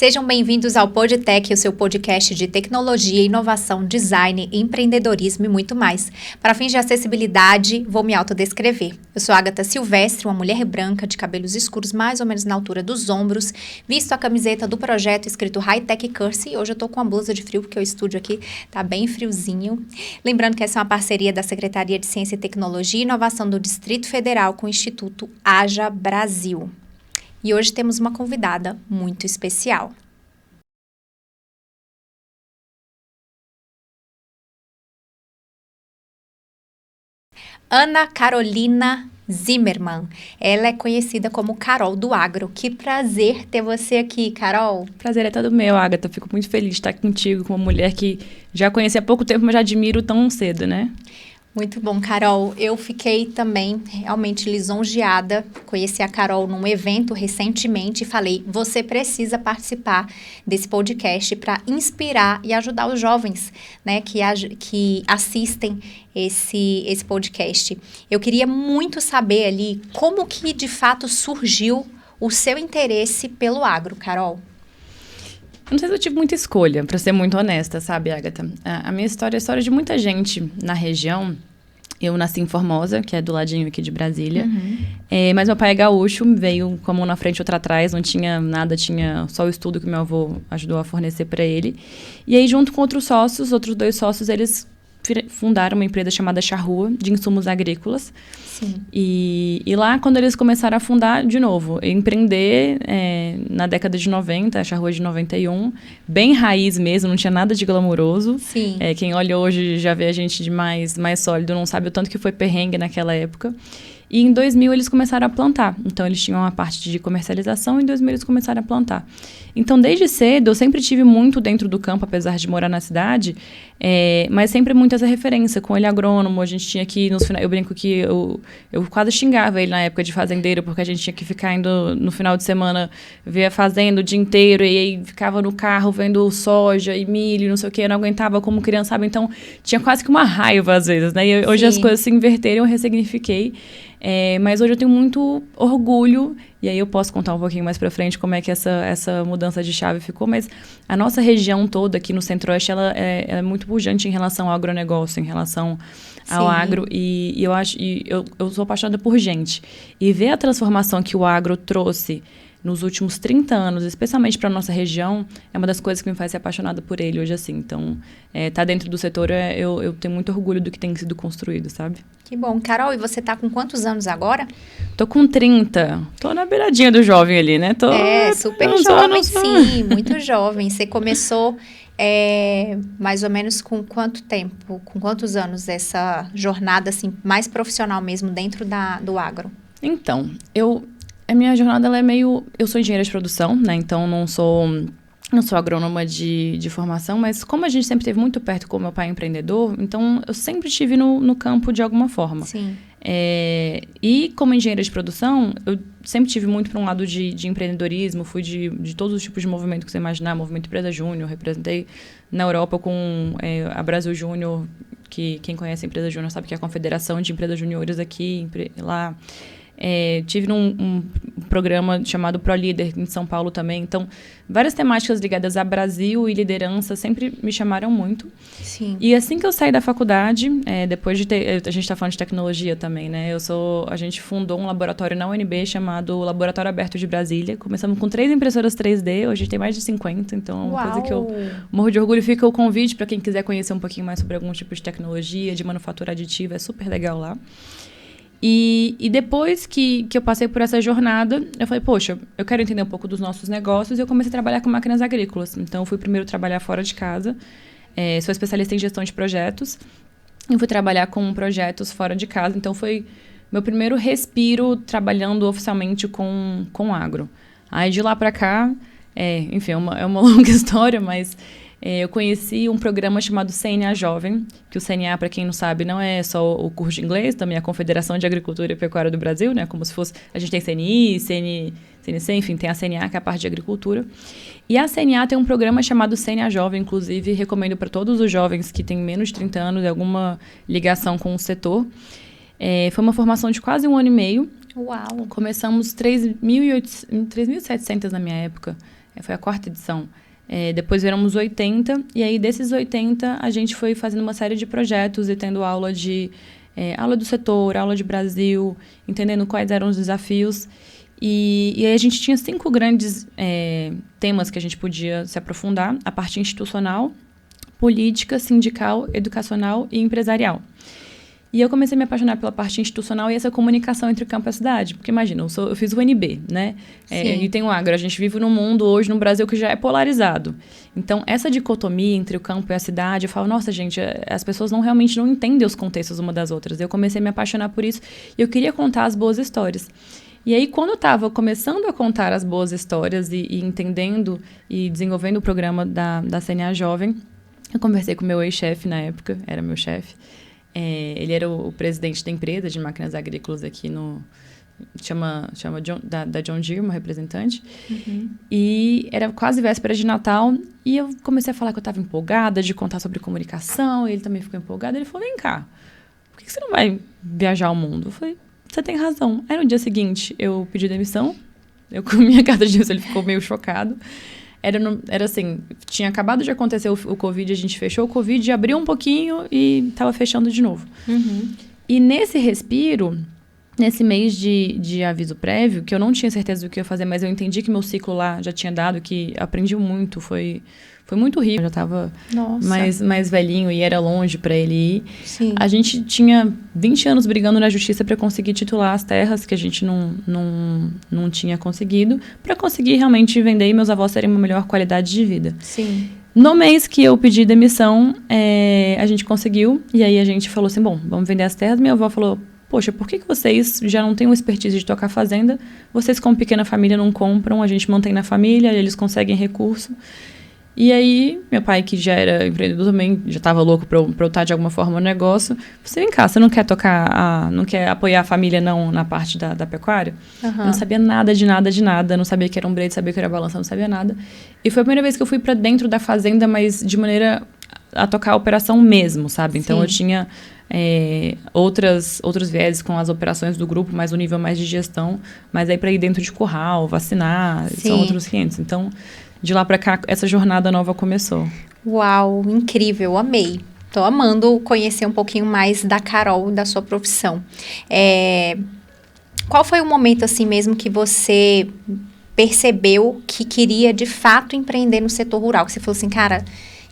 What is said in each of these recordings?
Sejam bem-vindos ao PodTech, o seu podcast de tecnologia, inovação, design, empreendedorismo e muito mais. Para fins de acessibilidade, vou me autodescrever. Eu sou Agatha Silvestre, uma mulher branca de cabelos escuros mais ou menos na altura dos ombros, visto a camiseta do projeto escrito High Tech Curse, e hoje eu tô com uma blusa de frio porque o estúdio aqui tá bem friozinho. Lembrando que essa é uma parceria da Secretaria de Ciência, Tecnologia e Inovação do Distrito Federal com o Instituto Haja Brasil. E hoje temos uma convidada muito especial. Ana Carolina Zimmermann. Ela é conhecida como Carol do Agro. Que prazer ter você aqui, Carol. Prazer é todo meu, Agatha. Fico muito feliz de estar contigo, com uma mulher que já conheci há pouco tempo, mas já admiro tão cedo, né? Muito bom, Carol. Eu fiquei também realmente lisonjeada. Conheci a Carol num evento recentemente e falei, você precisa participar desse podcast para inspirar e ajudar os jovens, né, que assistem esse podcast. Eu queria muito saber ali como que de fato surgiu o seu interesse pelo agro, Carol. Não sei se eu tive muita escolha, para ser muito honesta, sabe, Agatha? A minha história é a história de muita gente na região. Eu nasci em Formosa, que é do ladinho aqui de Brasília. Mas meu pai é gaúcho, veio com a mão na frente e outra atrás, não tinha nada, tinha só o estudo que meu avô ajudou a fornecer para ele. E aí, junto com outros dois sócios, eles fundaram uma empresa chamada Charrua, de insumos agrícolas. Sim. E lá, quando eles começaram a fundar, de novo, empreender na década de 90, a Charrua de 91, bem raiz mesmo, não tinha nada de glamouroso. Sim. Quem olha hoje já vê a gente de mais sólido, não sabe o tanto que foi perrengue naquela época. E em 2000 eles começaram a plantar. Então, eles tinham uma parte de comercialização e em 2000 eles começaram a plantar. Então, desde cedo, eu sempre tive muito dentro do campo, apesar de morar na cidade, mas sempre muito essa referência. Com ele agrônomo, a gente tinha que, eu brinco que eu quase xingava ele na época de fazendeiro, porque a gente tinha que ficar indo no final de semana ver a fazenda o dia inteiro, e aí ficava no carro vendo soja e milho, não sei o quê, eu não aguentava como criança, sabe? Então, tinha quase que uma raiva às vezes, né? E hoje Sim. as coisas se inverteram, eu ressignifiquei. Mas hoje eu tenho muito orgulho, e aí eu posso contar um pouquinho mais pra frente como é que essa mudança de chave ficou, mas a nossa região toda aqui no Centro-Oeste, ela é muito pujante em relação ao agronegócio, em relação ao agro, e eu sou apaixonada por gente. E ver a transformação que o agro trouxe nos últimos 30 anos, especialmente para a nossa região, é uma das coisas que me faz ser apaixonada por ele hoje, assim. Então, tá dentro do setor, eu tenho muito orgulho do que tem sido construído, sabe? Que bom. Carol, e você tá com quantos anos agora? Tô com 30. Tô na beiradinha do jovem ali, né? Super jovem, sim. Muito jovem. Você começou mais ou menos com quanto tempo? Com quantos anos essa jornada, assim, mais profissional mesmo dentro do agro? Então, a minha jornada, ela é meio... Eu sou engenheira de produção, né? Então, não sou agrônoma de formação, mas como a gente sempre esteve muito perto com o meu pai empreendedor, então eu sempre estive no campo de alguma forma. Sim. E como engenheira de produção, eu sempre tive muito para um lado de empreendedorismo, fui de todos os tipos de movimento que você imaginar, movimento Empresa Júnior, representei na Europa com a Brasil Júnior, que quem conhece a Empresa Júnior sabe que é a confederação de empresas juniores aqui, lá. Tive um programa chamado ProLíder em São Paulo também. Então, várias temáticas ligadas a Brasil e liderança sempre me chamaram muito. Sim. E assim que eu saí da faculdade, depois de a gente está falando de tecnologia também, né? A gente fundou um laboratório na UNB chamado Laboratório Aberto de Brasília. Começamos com 3 impressoras 3D, hoje a gente tem mais de 50. Então, é uma coisa que eu morro de orgulho. Fica o convite para quem quiser conhecer um pouquinho mais sobre algum tipo de tecnologia, de manufatura aditiva. É super legal lá. E depois que eu passei por essa jornada, eu falei, poxa, eu quero entender um pouco dos nossos negócios, e eu comecei a trabalhar com máquinas agrícolas. Então, eu fui primeiro trabalhar fora de casa, sou especialista em gestão de projetos, e fui trabalhar com projetos fora de casa. Então, foi meu primeiro respiro trabalhando oficialmente com agro. Aí, de lá para cá, enfim, é uma longa história, mas... eu conheci um programa chamado CNA Jovem, que o CNA, para quem não sabe, não é só o curso de inglês, também é a Confederação de Agricultura e Pecuária do Brasil, né? Como se fosse... A gente tem CNI, CNC, enfim, tem a CNA, que é a parte de agricultura. E a CNA tem um programa chamado CNA Jovem, inclusive, recomendo para todos os jovens que têm menos de 30 anos, alguma ligação com o setor. Foi uma formação de quase 1 ano e meio. Uau! Começamos 3.700 na minha época. Foi a 4ª edição. Depois viramos 80, e aí desses 80 a gente foi fazendo uma série de projetos e tendo aula do setor, aula de Brasil, entendendo quais eram os desafios. E aí a gente tinha 5 grandes temas que a gente podia se aprofundar: a parte institucional, política, sindical, educacional e empresarial. E eu comecei a me apaixonar pela parte institucional e essa comunicação entre o campo e a cidade. Porque imagina, eu fiz o UNB, né? E tem o agro. A gente vive num mundo hoje, no Brasil, que já é polarizado. Então, essa dicotomia entre o campo e a cidade, eu falo, nossa, gente, as pessoas realmente não entendem os contextos uma das outras. Eu comecei a me apaixonar por isso e eu queria contar as boas histórias. E aí, quando eu estava começando a contar as boas histórias e entendendo e desenvolvendo o programa da CNA Jovem, eu conversei com o meu ex-chefe na época, era meu chefe. Ele era o presidente da empresa de máquinas agrícolas aqui chama da John Deere, uma representante. Uhum. E era quase véspera de Natal, e eu comecei a falar que eu estava empolgada de contar sobre comunicação, e ele também ficou empolgado. Ele falou, vem cá, por que você não vai viajar ao mundo? Eu falei, você tem razão. Aí no dia seguinte, eu pedi demissão, eu com minha carta de demissão, ele ficou meio chocado. Era assim, tinha acabado de acontecer o Covid, a gente fechou o Covid, abriu um pouquinho e estava fechando de novo. Uhum. E nesse respiro, nesse mês de aviso prévio, que eu não tinha certeza do que ia fazer, mas eu entendi que meu ciclo lá já tinha dado, que aprendi muito, foi muito rico. Eu já estava mais velhinho e era longe para ele ir. Sim. A gente tinha 20 anos brigando na justiça para conseguir titular as terras que a gente não tinha conseguido, para conseguir realmente vender e meus avós terem uma melhor qualidade de vida. Sim. No mês que eu pedi demissão, a gente conseguiu, e aí a gente falou assim, bom, vamos vender as terras. Minha avó falou, poxa, por que vocês já não têm uma expertise de tocar fazenda? Vocês, como pequena família, não compram, a gente mantém na família, eles conseguem recurso. E aí, meu pai, que já era empreendedor também, já estava louco para eu estar de alguma forma no negócio. Você, vem cá, você não quer não quer apoiar a família não na parte da pecuária? Uhum. Eu não sabia nada de nada, não sabia que era um brete, sabia que era balança, não sabia nada. E foi a primeira vez que eu fui para dentro da fazenda, mas de maneira a tocar a operação mesmo, sabe? Então, eu tinha outros viéses com as operações do grupo, mas o nível mais de gestão. Mas aí para ir dentro de curral, vacinar, são outros 500. Então, de lá para cá, essa jornada nova começou. Uau, incrível, amei. Tô amando conhecer um pouquinho mais da Carol, da sua profissão. Qual foi o momento, assim mesmo, que você percebeu que queria, de fato, empreender no setor rural? Que você falou assim, cara,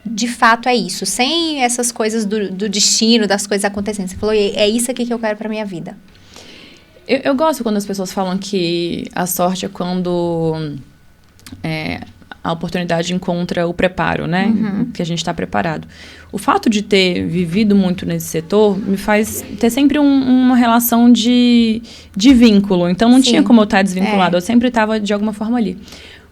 de fato é isso. Sem essas coisas do destino, das coisas acontecendo. Você falou, é isso aqui que eu quero pra minha vida. Eu gosto quando as pessoas falam que a sorte é quando a oportunidade encontra o preparo, né? Uhum. Que a gente está preparado. O fato de ter vivido muito nesse setor me faz ter sempre uma relação de vínculo. Então, não tinha como eu estar desvinculado. Eu sempre estava, de alguma forma, ali.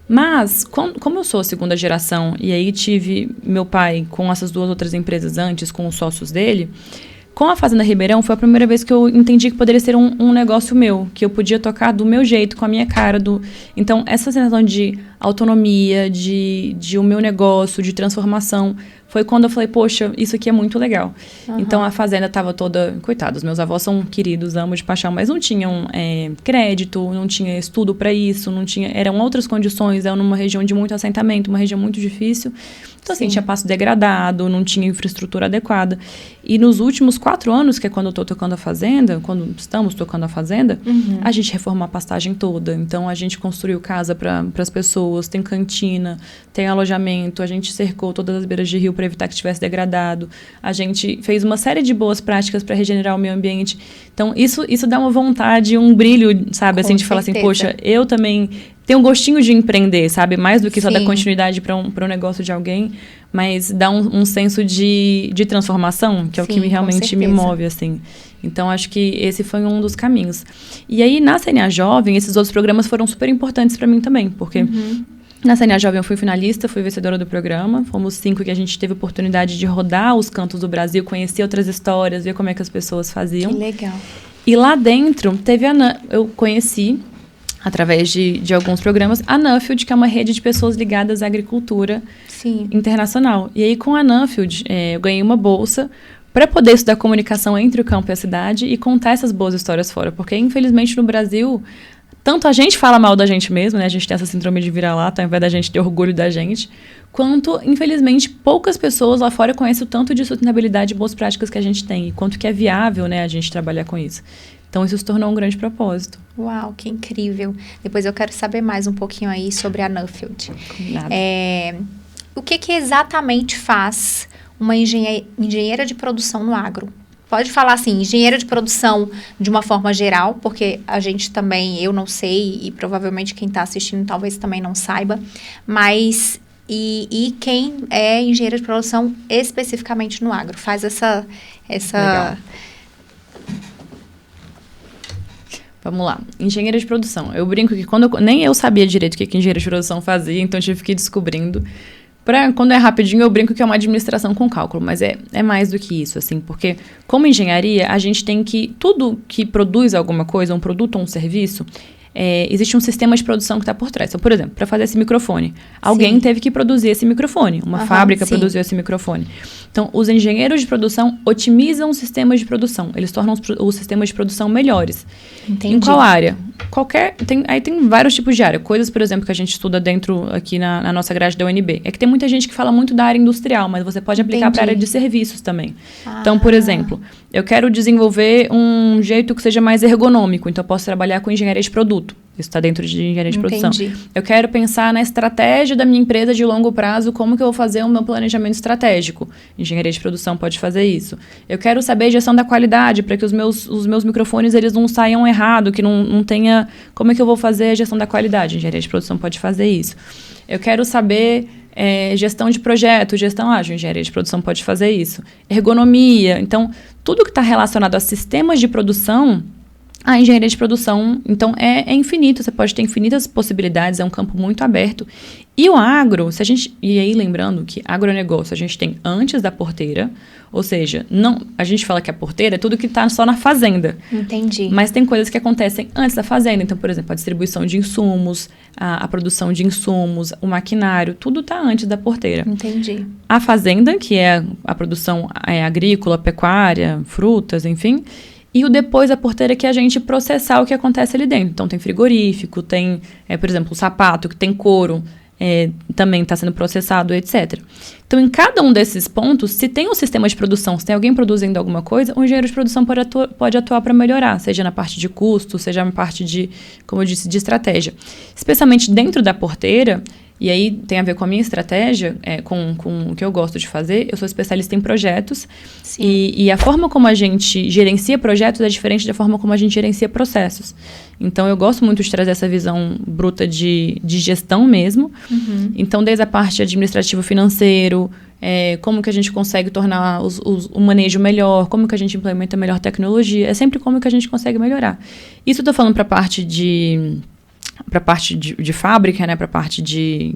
Mas, como eu sou a segunda geração, e aí tive meu pai com essas 2 outras empresas antes, com os sócios dele, com a Fazenda Ribeirão, foi a primeira vez que eu entendi que poderia ser um negócio meu, que eu podia tocar do meu jeito, com a minha cara. Então, essa sensação de autonomia, de o meu negócio, de transformação, foi quando eu falei, poxa, isso aqui é muito legal. Uhum. Então, a fazenda estava toda... Coitados, meus avós são queridos, amo de paixão, mas não tinham crédito, não tinha estudo para isso, eram outras condições, era numa região de muito assentamento, uma região muito difícil. Então, assim, tinha pasto degradado, não tinha infraestrutura adequada. E nos últimos 4 anos, que é quando eu estou tocando a fazenda, quando estamos tocando a fazenda, a gente reformou a pastagem toda. Então, a gente construiu casa para as pessoas, tem cantina, tem alojamento, a gente cercou todas as beiras de rio para evitar que estivesse degradado. A gente fez uma série de boas práticas para regenerar o meio ambiente. Então, isso dá uma vontade, um brilho, sabe? Assim, de falar assim, poxa, eu também tenho um gostinho de empreender, sabe? Mais do que só dar continuidade para um negócio de alguém, mas dá um senso de transformação, que é o que realmente me move, assim. Então, acho que esse foi um dos caminhos. E aí, na CNA Jovem, esses outros programas foram super importantes para mim também, porque... Na CNA Jovem eu fui finalista, fui vencedora do programa. Fomos 5 que a gente teve a oportunidade de rodar os cantos do Brasil, conhecer outras histórias, ver como é que as pessoas faziam. Que legal. E lá dentro, eu conheci, através de alguns programas, a Nuffield, que é uma rede de pessoas ligadas à agricultura internacional. E aí, com a Nuffield, eu ganhei uma bolsa para poder estudar comunicação entre o campo e a cidade e contar essas boas histórias fora. Porque, infelizmente, no Brasil... tanto a gente fala mal da gente mesmo, né? A gente tem essa síndrome de vira-lata, ao invés da gente ter orgulho da gente, quanto, infelizmente, poucas pessoas lá fora conhecem o tanto de sustentabilidade e boas práticas que a gente tem, e quanto que é viável, né, a gente trabalhar com isso. Então, isso se tornou um grande propósito. Uau, que incrível. Depois eu quero saber mais um pouquinho aí sobre a Nuffield. O que exatamente faz uma engenheira de produção no agro? Pode falar assim, engenheira de produção de uma forma geral, porque a gente também, eu não sei, e provavelmente quem está assistindo talvez também não saiba, mas e quem é engenheira de produção especificamente no agro? Faz essa... Legal. Vamos lá, engenheira de produção. Eu brinco que nem eu sabia direito o que engenheira de produção fazia, então eu tive que ir descobrindo. Quando é rapidinho, eu brinco que é uma administração com cálculo, mas é mais do que isso, assim, porque como engenharia, a gente tem que, tudo que produz alguma coisa, um produto ou um serviço, existe um sistema de produção que está por trás. Então, por exemplo, para fazer esse microfone, alguém teve que produzir esse microfone, uma fábrica produziu esse microfone. Então, os engenheiros de produção otimizam os sistemas de produção, eles tornam os sistemas de produção melhores. Entendi. Em qual área? Aí tem vários tipos de área. Coisas, por exemplo, que a gente estuda dentro aqui na nossa grade da UNB. É que tem muita gente que fala muito da área industrial, mas você pode aplicar para a área de serviços também. Então, por exemplo, eu quero desenvolver um jeito que seja mais ergonômico, então eu posso trabalhar com engenharia de produto. Isso está dentro de engenharia de produção. Eu quero pensar na estratégia da minha empresa de longo prazo, como que eu vou fazer o meu planejamento estratégico. Engenharia de produção pode fazer isso. Eu quero saber gestão da qualidade, para que os meus microfones eles não saiam errado, que não tenha... Como é que eu vou fazer a gestão da qualidade? Engenharia de produção pode fazer isso. Eu quero saber... gestão de projeto, engenharia de produção pode fazer isso. Ergonomia. Então, tudo que está relacionado a sistemas de produção... A engenharia de produção, então, é infinito. Você pode ter infinitas possibilidades, é um campo muito aberto. E o agro, e aí lembrando que agronegócio a gente tem antes da porteira, ou seja, a gente fala que a porteira é tudo que está só na fazenda. Entendi. Mas tem coisas que acontecem antes da fazenda. Então, por exemplo, a distribuição de insumos, a produção de insumos, o maquinário, tudo está antes da porteira. Entendi. A fazenda, que é a produção agrícola, pecuária, frutas, enfim... E o depois da porteira que é a gente processar o que acontece ali dentro. Então, tem frigorífico, tem, por exemplo, o sapato, que tem couro, também está sendo processado, etc. Então, em cada um desses pontos, se tem um sistema de produção, se tem alguém produzindo alguma coisa, o engenheiro de produção pode atuar para melhorar, seja na parte de custo, seja na parte de, como eu disse, de estratégia. Especialmente dentro da porteira... E aí tem a ver com a minha estratégia, com o que eu gosto de fazer. Eu sou especialista em projetos. E a forma como a gente gerencia projetos é diferente da forma como a gente gerencia processos. Então, eu gosto muito de trazer essa visão bruta de gestão mesmo. Uhum. Então, desde a parte administrativo-financeiro, como que a gente consegue tornar o manejo melhor, como que a gente implementa melhor tecnologia. É sempre como que a gente consegue melhorar. Isso eu estou falando para a parte de fábrica, né, para a parte de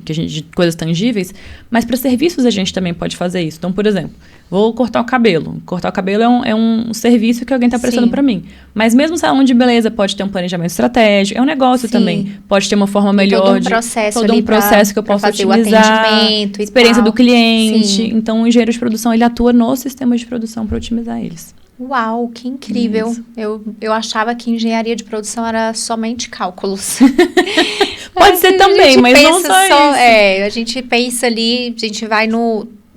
coisas tangíveis, mas para serviços a gente também pode fazer isso. Então, por exemplo, vou cortar o cabelo. Cortar o cabelo é um serviço que alguém está prestando para mim. Mas mesmo o salão de beleza pode ter um planejamento estratégico, é um negócio também. Pode ter uma forma melhor todo um processo que eu posso otimizar, o atendimento e experiência do cliente. Sim. Então, o engenheiro de produção, ele atua no sistema de produção para otimizar eles. Uau, que incrível. Eu achava que engenharia de produção era somente cálculos. Pode ser também, mas não só isso. A gente pensa ali, a gente vai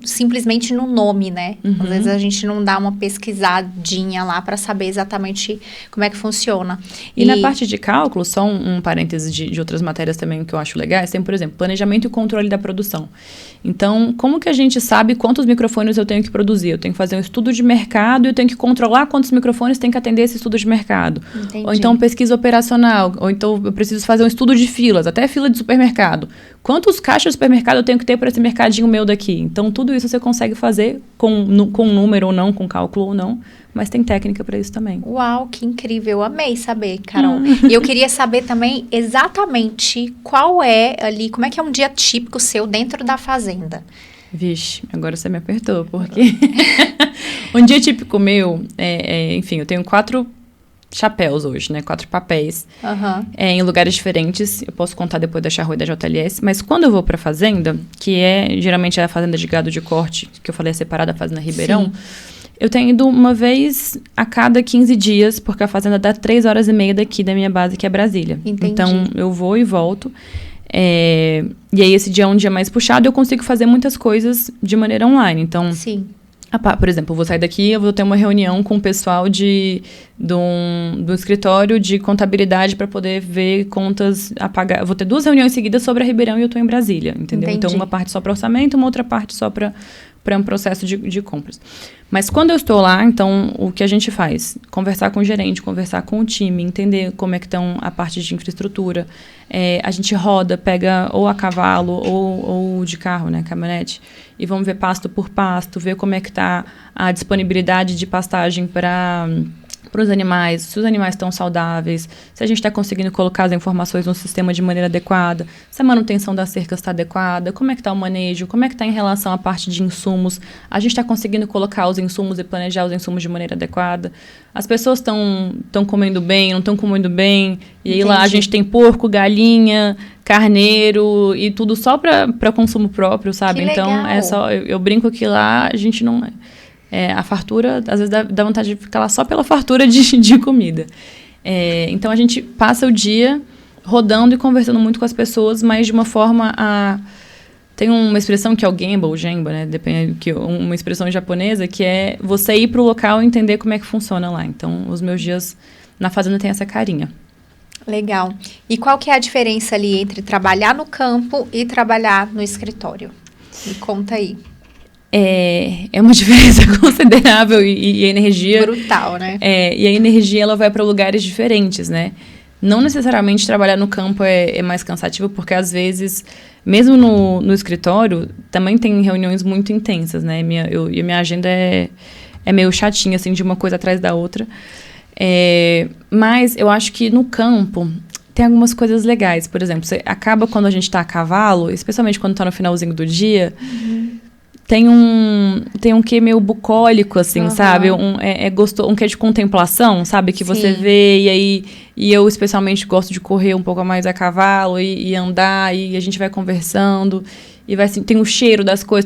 simplesmente no nome, né? Uhum. Às vezes a gente não dá uma pesquisadinha lá para saber exatamente como é que funciona. E na parte de cálculo, só um parêntese de outras matérias também que eu acho legais, tem, por exemplo, planejamento e controle da produção. Então, como que a gente sabe quantos microfones eu tenho que produzir? Eu tenho que fazer um estudo de mercado e eu tenho que controlar quantos microfones tem que atender esse estudo de mercado. Entendi. Ou então pesquisa operacional, ou então eu preciso fazer um estudo de filas, até fila de supermercado. Quantos caixas de supermercado eu tenho que ter para esse mercadinho meu daqui? Então, tudo isso você consegue fazer com número ou não, com cálculo ou não, mas tem técnica para isso também. Uau, que incrível. Amei saber, Carol. E eu queria saber também exatamente qual é ali, como é que é um dia típico seu dentro da fazenda? Vixe, agora você me apertou, porque um dia típico meu, enfim, eu tenho 4 chapéus hoje, né? 4 papéis. Uhum. Em lugares diferentes. Eu posso contar depois da Charrua e da JLS. Mas quando eu vou pra fazenda, que geralmente é a fazenda de gado de corte, que eu falei é separada da fazenda Ribeirão, Eu tenho ido uma vez a cada 15 dias, porque a fazenda dá 3h30 daqui da minha base, que é Brasília. Entendi. Então, eu vou e volto. E aí, esse dia é um dia mais puxado, eu consigo fazer muitas coisas de maneira online. Então, sim. Por exemplo, eu vou sair daqui, eu vou ter uma reunião com o pessoal do escritório de contabilidade para poder ver contas a pagar. Eu vou ter 2 reuniões seguidas sobre a Ribeirão e eu estou em Brasília, entendeu? Entendi. Então, uma parte só para orçamento, uma outra parte só para um processo de compras. Mas quando eu estou lá, então, o que a gente faz? Conversar com o gerente, conversar com o time, entender como é que estão a parte de infraestrutura. A gente roda, pega ou a cavalo ou de carro, né, caminhonete, e vamos ver pasto por pasto, ver como é que está a disponibilidade de pastagem para os animais, se os animais estão saudáveis, se a gente está conseguindo colocar as informações no sistema de maneira adequada, se a manutenção das cercas está adequada, como é que está o manejo, como é que está em relação à parte de insumos, a gente está conseguindo colocar os insumos e planejar os insumos de maneira adequada, as pessoas estão comendo bem, não estão comendo bem, e aí lá a gente tem porco, galinha, carneiro e tudo só para consumo próprio, sabe? Que então, legal. eu brinco que lá a gente não... a fartura, às vezes dá vontade de ficar lá só pela fartura de comida. Então, a gente passa o dia rodando e conversando muito com as pessoas, mas de uma forma Tem uma expressão que é o gemba, né? Depende, uma expressão japonesa, que é você ir para o local e entender como é que funciona lá. Então, os meus dias na fazenda tem essa carinha. Legal. E qual que é a diferença ali entre trabalhar no campo e trabalhar no escritório? Me conta aí. É uma diferença considerável e a energia... Brutal, né? E a energia, ela vai para lugares diferentes, né? Não necessariamente trabalhar no campo é mais cansativo, porque às vezes, mesmo no escritório, também tem reuniões muito intensas, né? E a minha agenda é meio chatinha, assim, de uma coisa atrás da outra. Mas eu acho que no campo tem algumas coisas legais. Por exemplo, você acaba quando a gente está a cavalo, especialmente quando está no finalzinho do dia... Tem um quê meio bucólico, assim, sabe? Um quê de contemplação, sabe? Que você vê, e eu especialmente gosto de correr um pouco mais a cavalo e andar, e a gente vai conversando, e tem o cheiro das coisas,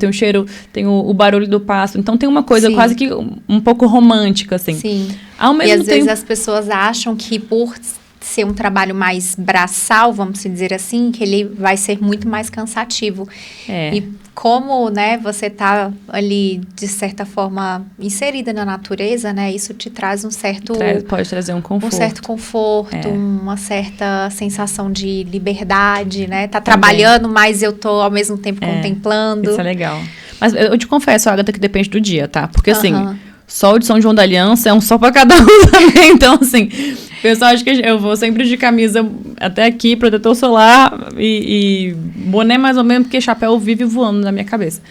tem o barulho do pasto. Então, tem uma coisa quase que um pouco romântica, assim. Sim. Ao mesmo tempo... vezes as pessoas acham que por ser um trabalho mais braçal, vamos dizer assim, que ele vai ser muito mais cansativo. E como, né, você tá ali, de certa forma, inserida na natureza, né, isso te traz um certo... Pode trazer um conforto. Um certo conforto, uma certa sensação de liberdade, né? Tá trabalhando, mas eu tô, ao mesmo tempo, contemplando. Isso é legal. Mas eu te confesso, Agatha, que depende do dia, tá? Porque, assim... Sol de São João da Aliança é um sol pra cada um também. Então, assim, o pessoal acha que eu vou sempre de camisa até aqui, protetor solar e boné mais ou menos, porque chapéu vive voando na minha cabeça.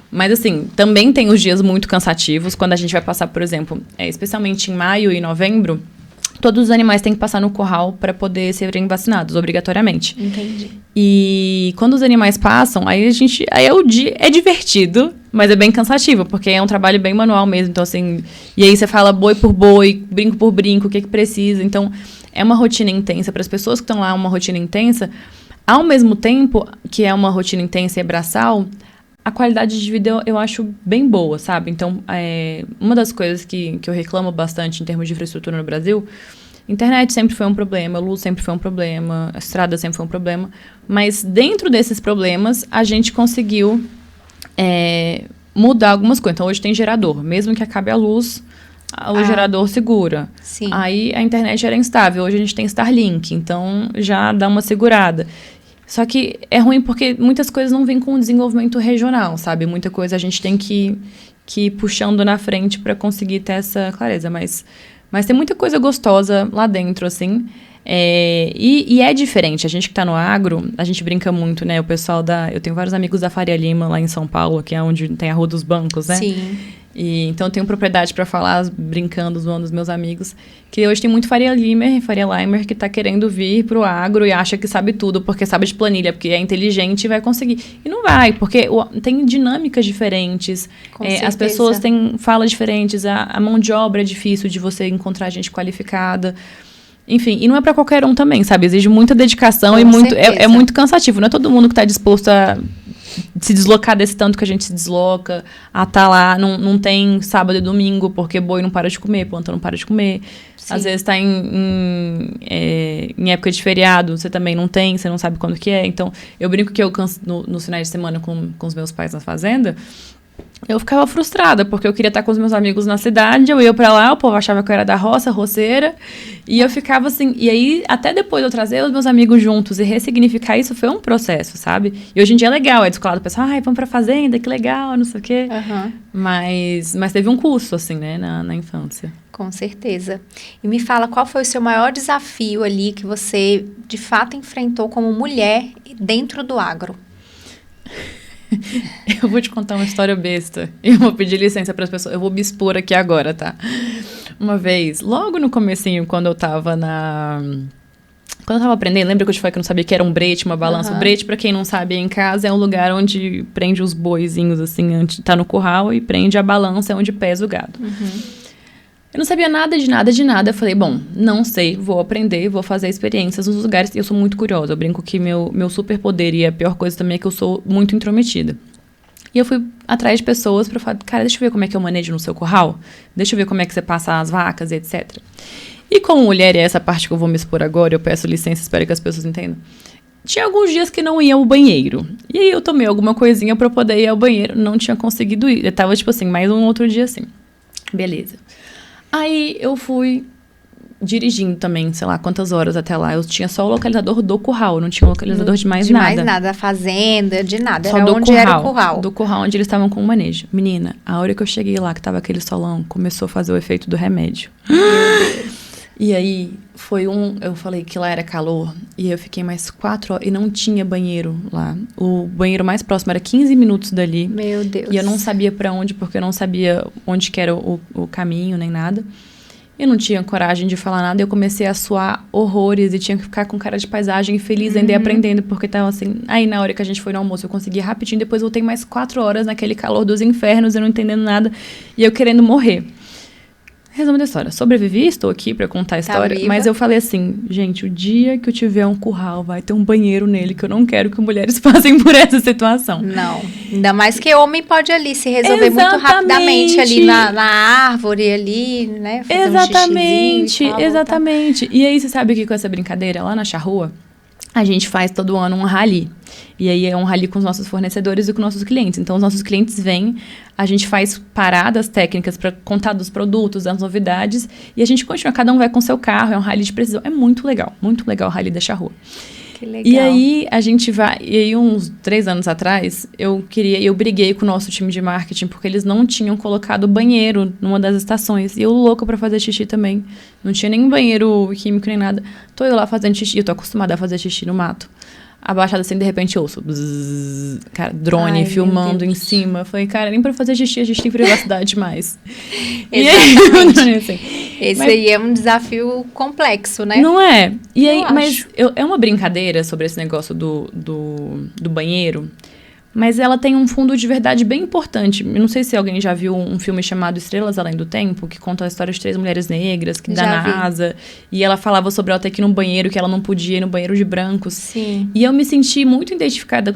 Mas, assim, também tem os dias muito cansativos, quando a gente vai passar, por exemplo, especialmente em maio e novembro, todos os animais têm que passar no curral para poder serem vacinados, obrigatoriamente. Entendi. E quando os animais passam, aí o dia é divertido, mas é bem cansativo, porque é um trabalho bem manual mesmo. Então, assim, e aí você fala boi por boi, brinco por brinco, o que precisa. Então, é uma rotina intensa. Para as pessoas que estão lá, é uma rotina intensa. Ao mesmo tempo que é uma rotina intensa e braçal, a qualidade de vida eu acho bem boa, sabe? Então, uma das coisas que eu reclamo bastante em termos de infraestrutura no Brasil, internet sempre foi um problema, luz sempre foi um problema, a estrada sempre foi um problema, mas dentro desses problemas, a gente conseguiu mudar algumas coisas. Então, hoje tem gerador, mesmo que acabe a luz, o gerador segura. Sim. Aí, a internet era instável, hoje a gente tem Starlink, então já dá uma segurada. Só que é ruim porque muitas coisas não vêm com o desenvolvimento regional, sabe? Muita coisa a gente tem que ir puxando na frente para conseguir ter essa clareza. Mas tem muita coisa gostosa lá dentro, assim. E é diferente. A gente que tá no agro, a gente brinca muito, né? O pessoal eu tenho vários amigos da Faria Lima, lá em São Paulo, que é onde tem a Rua dos Bancos, né? Sim. Então, eu tenho propriedade para falar, brincando, zoando os meus amigos, que hoje tem muito Faria Limer, que está querendo vir para o agro e acha que sabe tudo, porque sabe de planilha, porque é inteligente e vai conseguir. E não vai, porque tem dinâmicas diferentes, as pessoas têm falas diferentes, a mão de obra é difícil de você encontrar gente qualificada. Enfim, e não é para qualquer um também, sabe? Exige muita dedicação e é muito cansativo. Não é todo mundo que está disposto a se deslocar desse tanto que a gente se desloca, a tá lá, não tem sábado e domingo, porque boi não para de comer, planta não para de comer. Sim. Às vezes tá em época de feriado, você também não tem, você não sabe quando que é. Então, eu brinco que eu canso nos finais de semana com os meus pais na fazenda. Eu ficava frustrada, porque eu queria estar com os meus amigos na cidade, eu ia pra lá, o povo achava que eu era da roça, roceira, e eu ficava assim, e aí, até depois eu trazer os meus amigos juntos e ressignificar isso, foi um processo, sabe? E hoje em dia é legal, é descolado, o pessoal, vamos pra fazenda, que legal, não sei o quê. Uhum. Mas teve um custo, assim, né, na infância. Com certeza. E me fala, qual foi o seu maior desafio ali que você, de fato, enfrentou como mulher dentro do agro? Eu vou te contar uma história besta. Eu vou pedir licença para as pessoas. Eu vou me expor aqui agora, tá? Uma vez, logo no comecinho, quando eu tava aprendendo, lembra que eu te falei que eu não sabia que era um brete, uma balança? O brete, pra quem não sabe, em casa é um lugar onde prende os boizinhos, assim, antes tá no curral, e prende a balança, é onde pesa o gado. Uhum. Eu não sabia nada de nada. Eu falei, bom, não sei, vou aprender, vou fazer experiências nos lugares. Eu sou muito curiosa. Eu brinco que meu superpoder, e a pior coisa também é que eu sou muito intrometida. E eu fui atrás de pessoas pra falar, cara, deixa eu ver como é que eu manejo no seu curral. Deixa eu ver como é que você passa as vacas, etc. E como mulher, e é essa parte que eu vou me expor agora, eu peço licença, espero que as pessoas entendam. Tinha alguns dias que não ia ao banheiro. E aí eu tomei alguma coisinha pra poder ir ao banheiro. Não tinha conseguido ir. Eu tava, tipo assim, mais um outro dia assim. Beleza. Aí eu fui dirigindo também, sei lá, quantas horas até lá. Eu tinha só o localizador do curral, não tinha o localizador de mais nada. De mais nada, fazenda, de nada. Só era onde curral, era o curral. Do curral onde eles estavam com o manejo. Menina, a hora que eu cheguei lá, que tava aquele solão, começou a fazer o efeito do remédio. E aí, eu falei que lá era calor, e eu fiquei mais 4 horas, e não tinha banheiro lá. O banheiro mais próximo era 15 minutos dali. Meu Deus. E eu não sabia pra onde, porque eu não sabia onde que era o caminho, nem nada. Eu não tinha coragem de falar nada, eu comecei a suar horrores, e tinha que ficar com cara de paisagem, feliz ainda e aprendendo, porque tava assim... Aí, na hora que a gente foi no almoço, eu consegui rapidinho, depois voltei mais 4 horas naquele calor dos infernos, eu não entendendo nada, e eu querendo morrer. Resumo da história. Sobrevivi, estou aqui pra contar a história. Tá, mas eu falei assim, gente, o dia que eu tiver um curral, vai ter um banheiro nele, que eu não quero que mulheres passem por essa situação. Não. Ainda mais que homem pode ali se resolver muito rapidamente ali na árvore, ali, né? Fazer Exatamente. E aí, você sabe o que com essa brincadeira? Lá na charrua, a gente faz todo ano um rally. E aí é um rally com os nossos fornecedores e com nossos clientes. Então, os nossos clientes vêm, a gente faz paradas técnicas para contar dos produtos, das novidades, e a gente continua, cada um vai com seu carro, é um rally de precisão. É muito legal o rally da charrua. Que legal. E aí, a gente vai... E aí, uns 3 anos atrás, eu briguei com o nosso time de marketing, porque eles não tinham colocado banheiro numa das estações. E eu louca pra fazer xixi também. Não tinha nem banheiro químico, nem nada. Tô eu lá fazendo xixi, eu tô acostumada a fazer xixi no mato. Abaixada assim, de repente, ouço. Bzzz, cara, drone filmando em cima. Eu falei, cara, nem pra fazer xixi, a gente tem privacidade demais. Exatamente. Esse aí é um desafio complexo, né? Não é? E aí, é uma brincadeira sobre esse negócio do banheiro, mas ela tem um fundo de verdade bem importante. Eu não sei se alguém já viu um filme chamado Estrelas Além do Tempo, que conta a história de 3 mulheres negras, que dá na asa. E ela falava sobre ela ter que ir no banheiro, que ela não podia ir no banheiro de brancos. Sim. E eu me senti muito identificada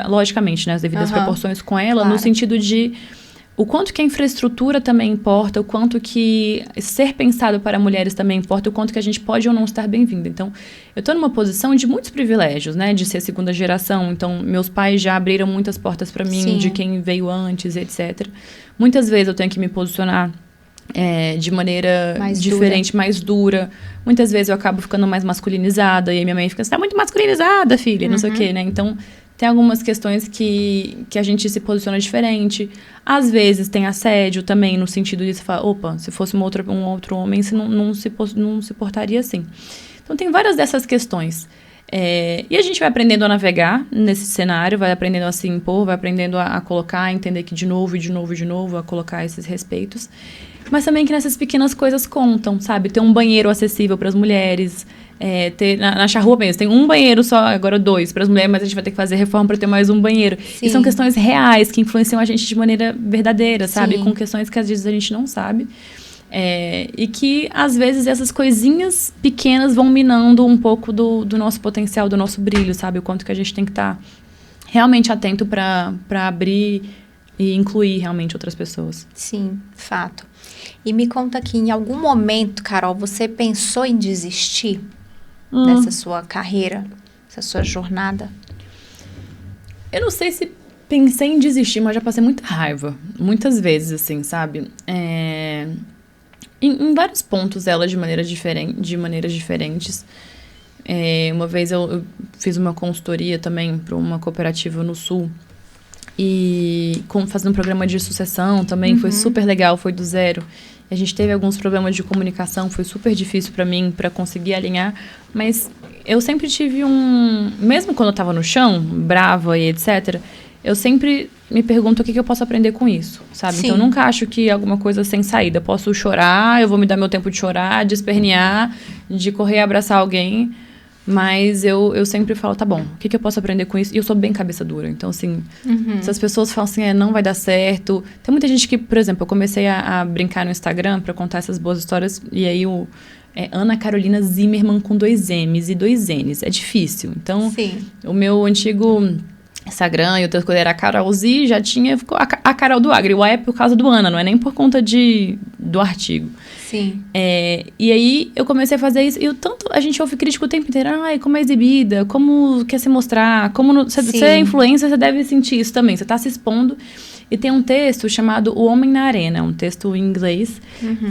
logicamente, né, as devidas proporções com ela, no sentido de o quanto que a infraestrutura também importa, o quanto que ser pensado para mulheres também importa, o quanto que a gente pode ou não estar bem-vinda. Então, eu estou numa posição de muitos privilégios, né? De ser segunda geração. Então, meus pais já abriram muitas portas para mim, de quem veio antes, etc. Muitas vezes eu tenho que me posicionar de maneira diferente, mais dura. Muitas vezes eu acabo ficando mais masculinizada, e aí minha mãe fica, você tá muito masculinizada, filha, não sei o quê, né? Então... Tem algumas questões que a gente se posiciona diferente. Às vezes tem assédio também, no sentido de você falar, opa, se fosse um outro homem, você não se portaria assim. Então, tem várias dessas questões. E a gente vai aprendendo a navegar nesse cenário, vai aprendendo a se impor, vai aprendendo a colocar, a entender que de novo, a colocar esses respeitos. Mas também que nessas pequenas coisas contam, sabe? Ter um banheiro acessível para as mulheres, ter na charrua mesmo, tem um banheiro só, agora 2 para as mulheres, mas a gente vai ter que fazer reforma para ter mais um banheiro. Sim. E são questões reais que influenciam a gente de maneira verdadeira, sabe? Sim. Com questões que às vezes a gente não sabe. E que, às vezes, essas coisinhas pequenas vão minando um pouco do nosso potencial, do nosso brilho, sabe? O quanto que a gente tem que estar realmente atento para abrir e incluir realmente outras pessoas. Sim, fato. E me conta aqui, em algum momento, Carol, você pensou em desistir dessa sua carreira, dessa sua jornada? Eu não sei se pensei em desistir, mas já passei muita raiva. Muitas vezes, assim, sabe? Em vários pontos dela de maneiras diferentes. Uma vez eu fiz uma consultoria também para uma cooperativa no Sul. E fazendo um programa de sucessão também, foi super legal, foi do zero. A gente teve alguns problemas de comunicação, foi super difícil para mim, para conseguir alinhar. Mas eu sempre tive mesmo quando eu estava no chão, brava e etc., eu sempre me pergunto o que eu posso aprender com isso, sabe? Sim. Então, eu nunca acho que é alguma coisa sem saída. Eu posso chorar, eu vou me dar meu tempo de chorar, de espernear, de correr e abraçar alguém. Mas eu sempre falo, tá bom, o que eu posso aprender com isso? E eu sou bem cabeça dura. Então, assim, se as pessoas falam assim, não vai dar certo... Tem muita gente que, por exemplo, eu comecei a brincar no Instagram pra contar essas boas histórias. E aí, Ana Carolina Zimmermann com 2 M's e 2 N's. É difícil. Então, sim, o meu antigo Instagram, eu quando era Carol Z, já ficou a Carol do Agro. E o A é por causa do Ana, não é nem por conta do artigo. Sim. E aí, eu comecei a fazer isso. E a gente ouve crítico o tempo inteiro. Ai, como é exibida, como quer se mostrar. Você é influencer, você deve sentir isso também. Você está se expondo. E tem um texto chamado O Homem na Arena. Um texto em inglês.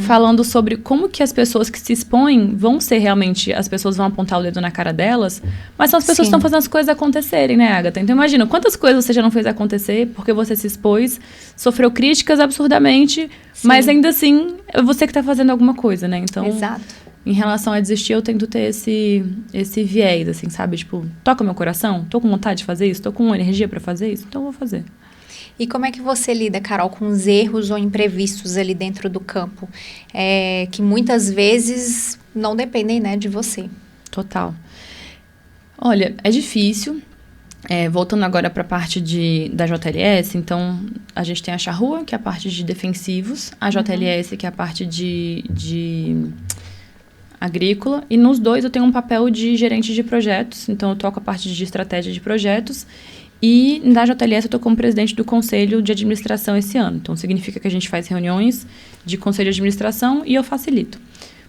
Falando sobre como que as pessoas que se expõem vão ser realmente... As pessoas vão apontar o dedo na cara delas. Mas são as pessoas que estão fazendo as coisas acontecerem, né, Agatha? Então, imagina, quantas coisas você já não fez acontecer porque você se expôs, sofreu críticas absurdamente... Sim. Mas ainda assim, é você que está fazendo alguma coisa, né? Então, exato. Em relação a desistir, eu tento ter esse viés, assim, sabe? Tipo, toca meu coração, tô com vontade de fazer isso, tô com energia para fazer isso, então eu vou fazer. E como é que você lida, Carol, com os erros ou imprevistos ali dentro do campo? Que muitas vezes não dependem, né, de você. Total. Olha, é difícil. Voltando agora para a parte da JLS, então a gente tem a Charrua, que é a parte de defensivos, a JLS, que é a parte de agrícola, e nos dois eu tenho um papel de gerente de projetos, então eu toco a parte de estratégia de projetos, e na JLS eu estou como presidente do conselho de administração esse ano, então significa que a gente faz reuniões de conselho de administração e eu facilito.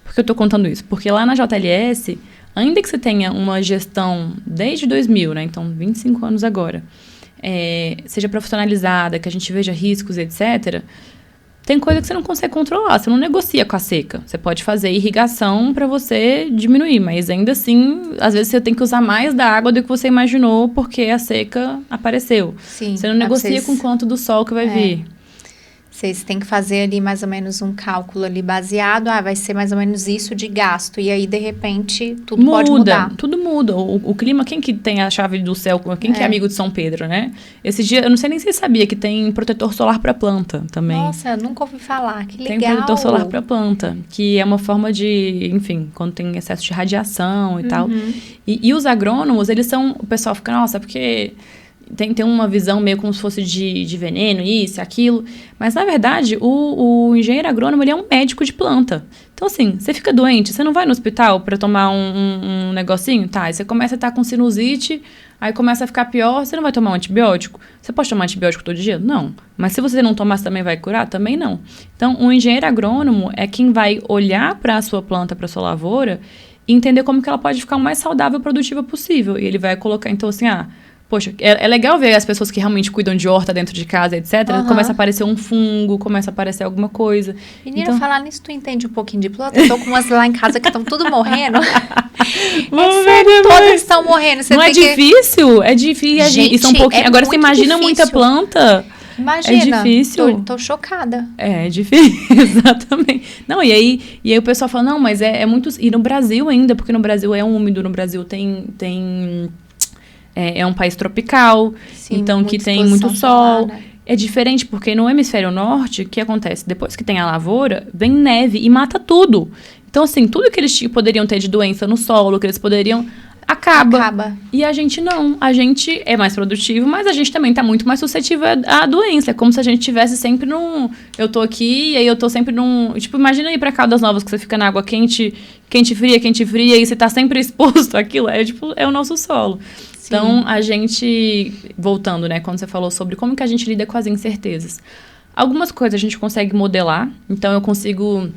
Por que eu estou contando isso? Porque lá na JLS... Ainda que você tenha uma gestão desde 2000, né? Então, 25 anos agora, seja profissionalizada, que a gente veja riscos, etc., tem coisa que você não consegue controlar, você não negocia com a seca. Você pode fazer irrigação para você diminuir, mas ainda assim, às vezes você tem que usar mais da água do que você imaginou porque a seca apareceu. Sim, você não negocia com quanto do sol que vai vir. Vocês têm que fazer ali mais ou menos um cálculo ali baseado, vai ser mais ou menos isso de gasto. E aí, de repente, tudo pode mudar. Tudo muda. O clima, quem que tem a chave do céu? Quem que é amigo de São Pedro, né? Esse dia, eu não sei nem se você sabia que tem protetor solar para planta também. Nossa, eu nunca ouvi falar. Que legal. Tem protetor solar para planta, que é uma forma de, enfim, quando tem excesso de radiação e tal. E os agrônomos, eles são... O pessoal fica, nossa, porque... Tem uma visão meio como se fosse de veneno, isso, aquilo. Mas, na verdade, o engenheiro agrônomo, ele é um médico de planta. Então, assim, você fica doente, você não vai no hospital para tomar um negocinho? Tá, aí você começa a estar com sinusite, aí começa a ficar pior, você não vai tomar um antibiótico? Você pode tomar antibiótico todo dia? Não. Mas se você não tomar, você também vai curar? Também não. Então, o engenheiro agrônomo é quem vai olhar para a sua planta, para a sua lavoura, e entender como que ela pode ficar o mais saudável e produtiva possível. E ele vai colocar, então, assim, poxa, é legal ver as pessoas que realmente cuidam de horta dentro de casa, etc. Começa a aparecer um fungo, começa a aparecer alguma coisa. Menina, então... falar nisso, tu entende um pouquinho de planta? Eu tô com umas lá em casa que estão tudo morrendo. Sério, todas estão morrendo. Você não é difícil? É difícil. Gente, e são pouquinho. Agora, você imagina difícil. Muita planta... Imagina, é difícil. Tô chocada. É difícil, exatamente. Não, e aí o pessoal fala, não, mas é muito... E no Brasil ainda, porque no Brasil é úmido, no Brasil tem é um país tropical, sim, então que tem muito sol. Solar, né? É diferente, porque no hemisfério norte, o que acontece? Depois que tem a lavoura, vem neve e mata tudo. Então, assim, tudo que eles poderiam ter de doença no solo, que eles poderiam... acaba. E a gente não. A gente é mais produtivo, mas a gente também tá muito mais suscetível à doença. É como se a gente tivesse sempre num... Eu tô aqui, e aí eu tô sempre num... Tipo, imagina ir pra Caldas Novas, que você fica na água quente fria, e você tá sempre exposto àquilo. É o nosso solo. Sim. Então, a gente... Voltando, né? Quando você falou sobre como que a gente lida com as incertezas. Algumas coisas a gente consegue modelar. Então, eu consigo...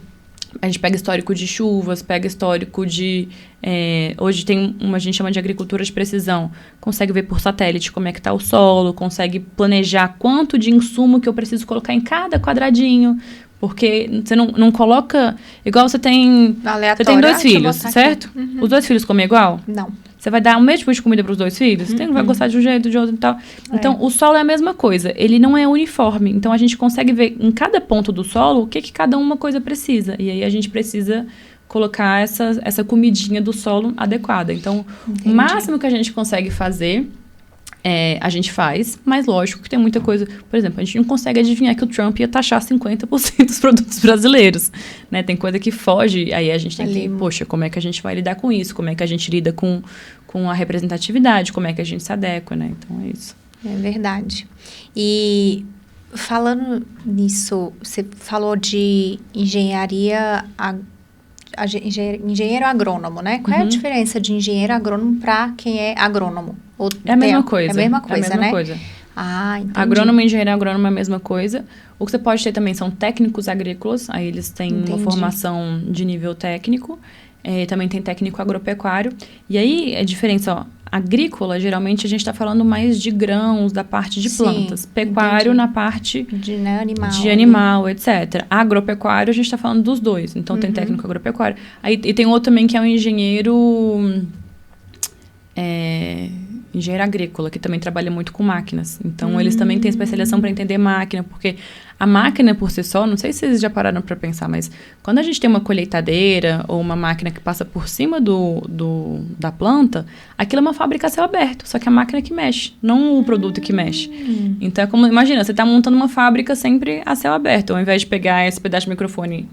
A gente pega histórico de chuvas, pega histórico de... hoje tem a gente chama de agricultura de precisão. Consegue ver por satélite como é que está o solo, consegue planejar quanto de insumo que eu preciso colocar em cada quadradinho. Porque você não coloca... Igual você tem... Você tem 2 filhos, certo? Uhum. Os 2 filhos comem igual? Não. Você vai dar o mesmo tipo de comida para os 2 filhos? Você vai gostar de um jeito, de outro e tal. Então, o solo é a mesma coisa. Ele não é uniforme. Então, a gente consegue ver em cada ponto do solo o que cada uma coisa precisa. E aí, a gente precisa colocar essa comidinha do solo adequada. Então, o máximo que a gente consegue fazer... a gente faz, mas lógico que tem muita coisa... Por exemplo, a gente não consegue adivinhar que o Trump ia taxar 50% dos produtos brasileiros, né? Tem coisa que foge, aí a gente tem que... Poxa, como é que a gente vai lidar com isso? Como é que a gente lida com a representatividade? Como é que a gente se adequa, né? Então, é isso. É verdade. E falando nisso, você falou de engenheiro agrônomo, né? Qual é a diferença de engenheiro agrônomo para quem é agrônomo? É a mesma coisa. É a mesma coisa, é a mesma né? coisa. Ah, entendi. Agrônomo e engenheiro agrônomo é a mesma coisa. O que você pode ter também são técnicos agrícolas. Aí eles têm uma formação de nível técnico. Também tem técnico agropecuário. E aí, a diferença, ó. Agrícola, geralmente, a gente está falando mais de grãos, da parte de plantas. Pecuário na parte de animal, etc. Agropecuário, a gente está falando dos 2. Então, tem técnico agropecuário. Aí, e tem outro também que é um engenheiro agrícola, que também trabalha muito com máquinas. Então, eles também têm especialização para entender máquina, porque a máquina por si só, não sei se vocês já pararam para pensar, mas quando a gente tem uma colheitadeira ou uma máquina que passa por cima da planta, aquilo é uma fábrica a céu aberto, só que a máquina que mexe, não o produto que mexe. Então, é como, imagina, você está montando uma fábrica sempre a céu aberto, ao invés de pegar esse pedaço de microfone,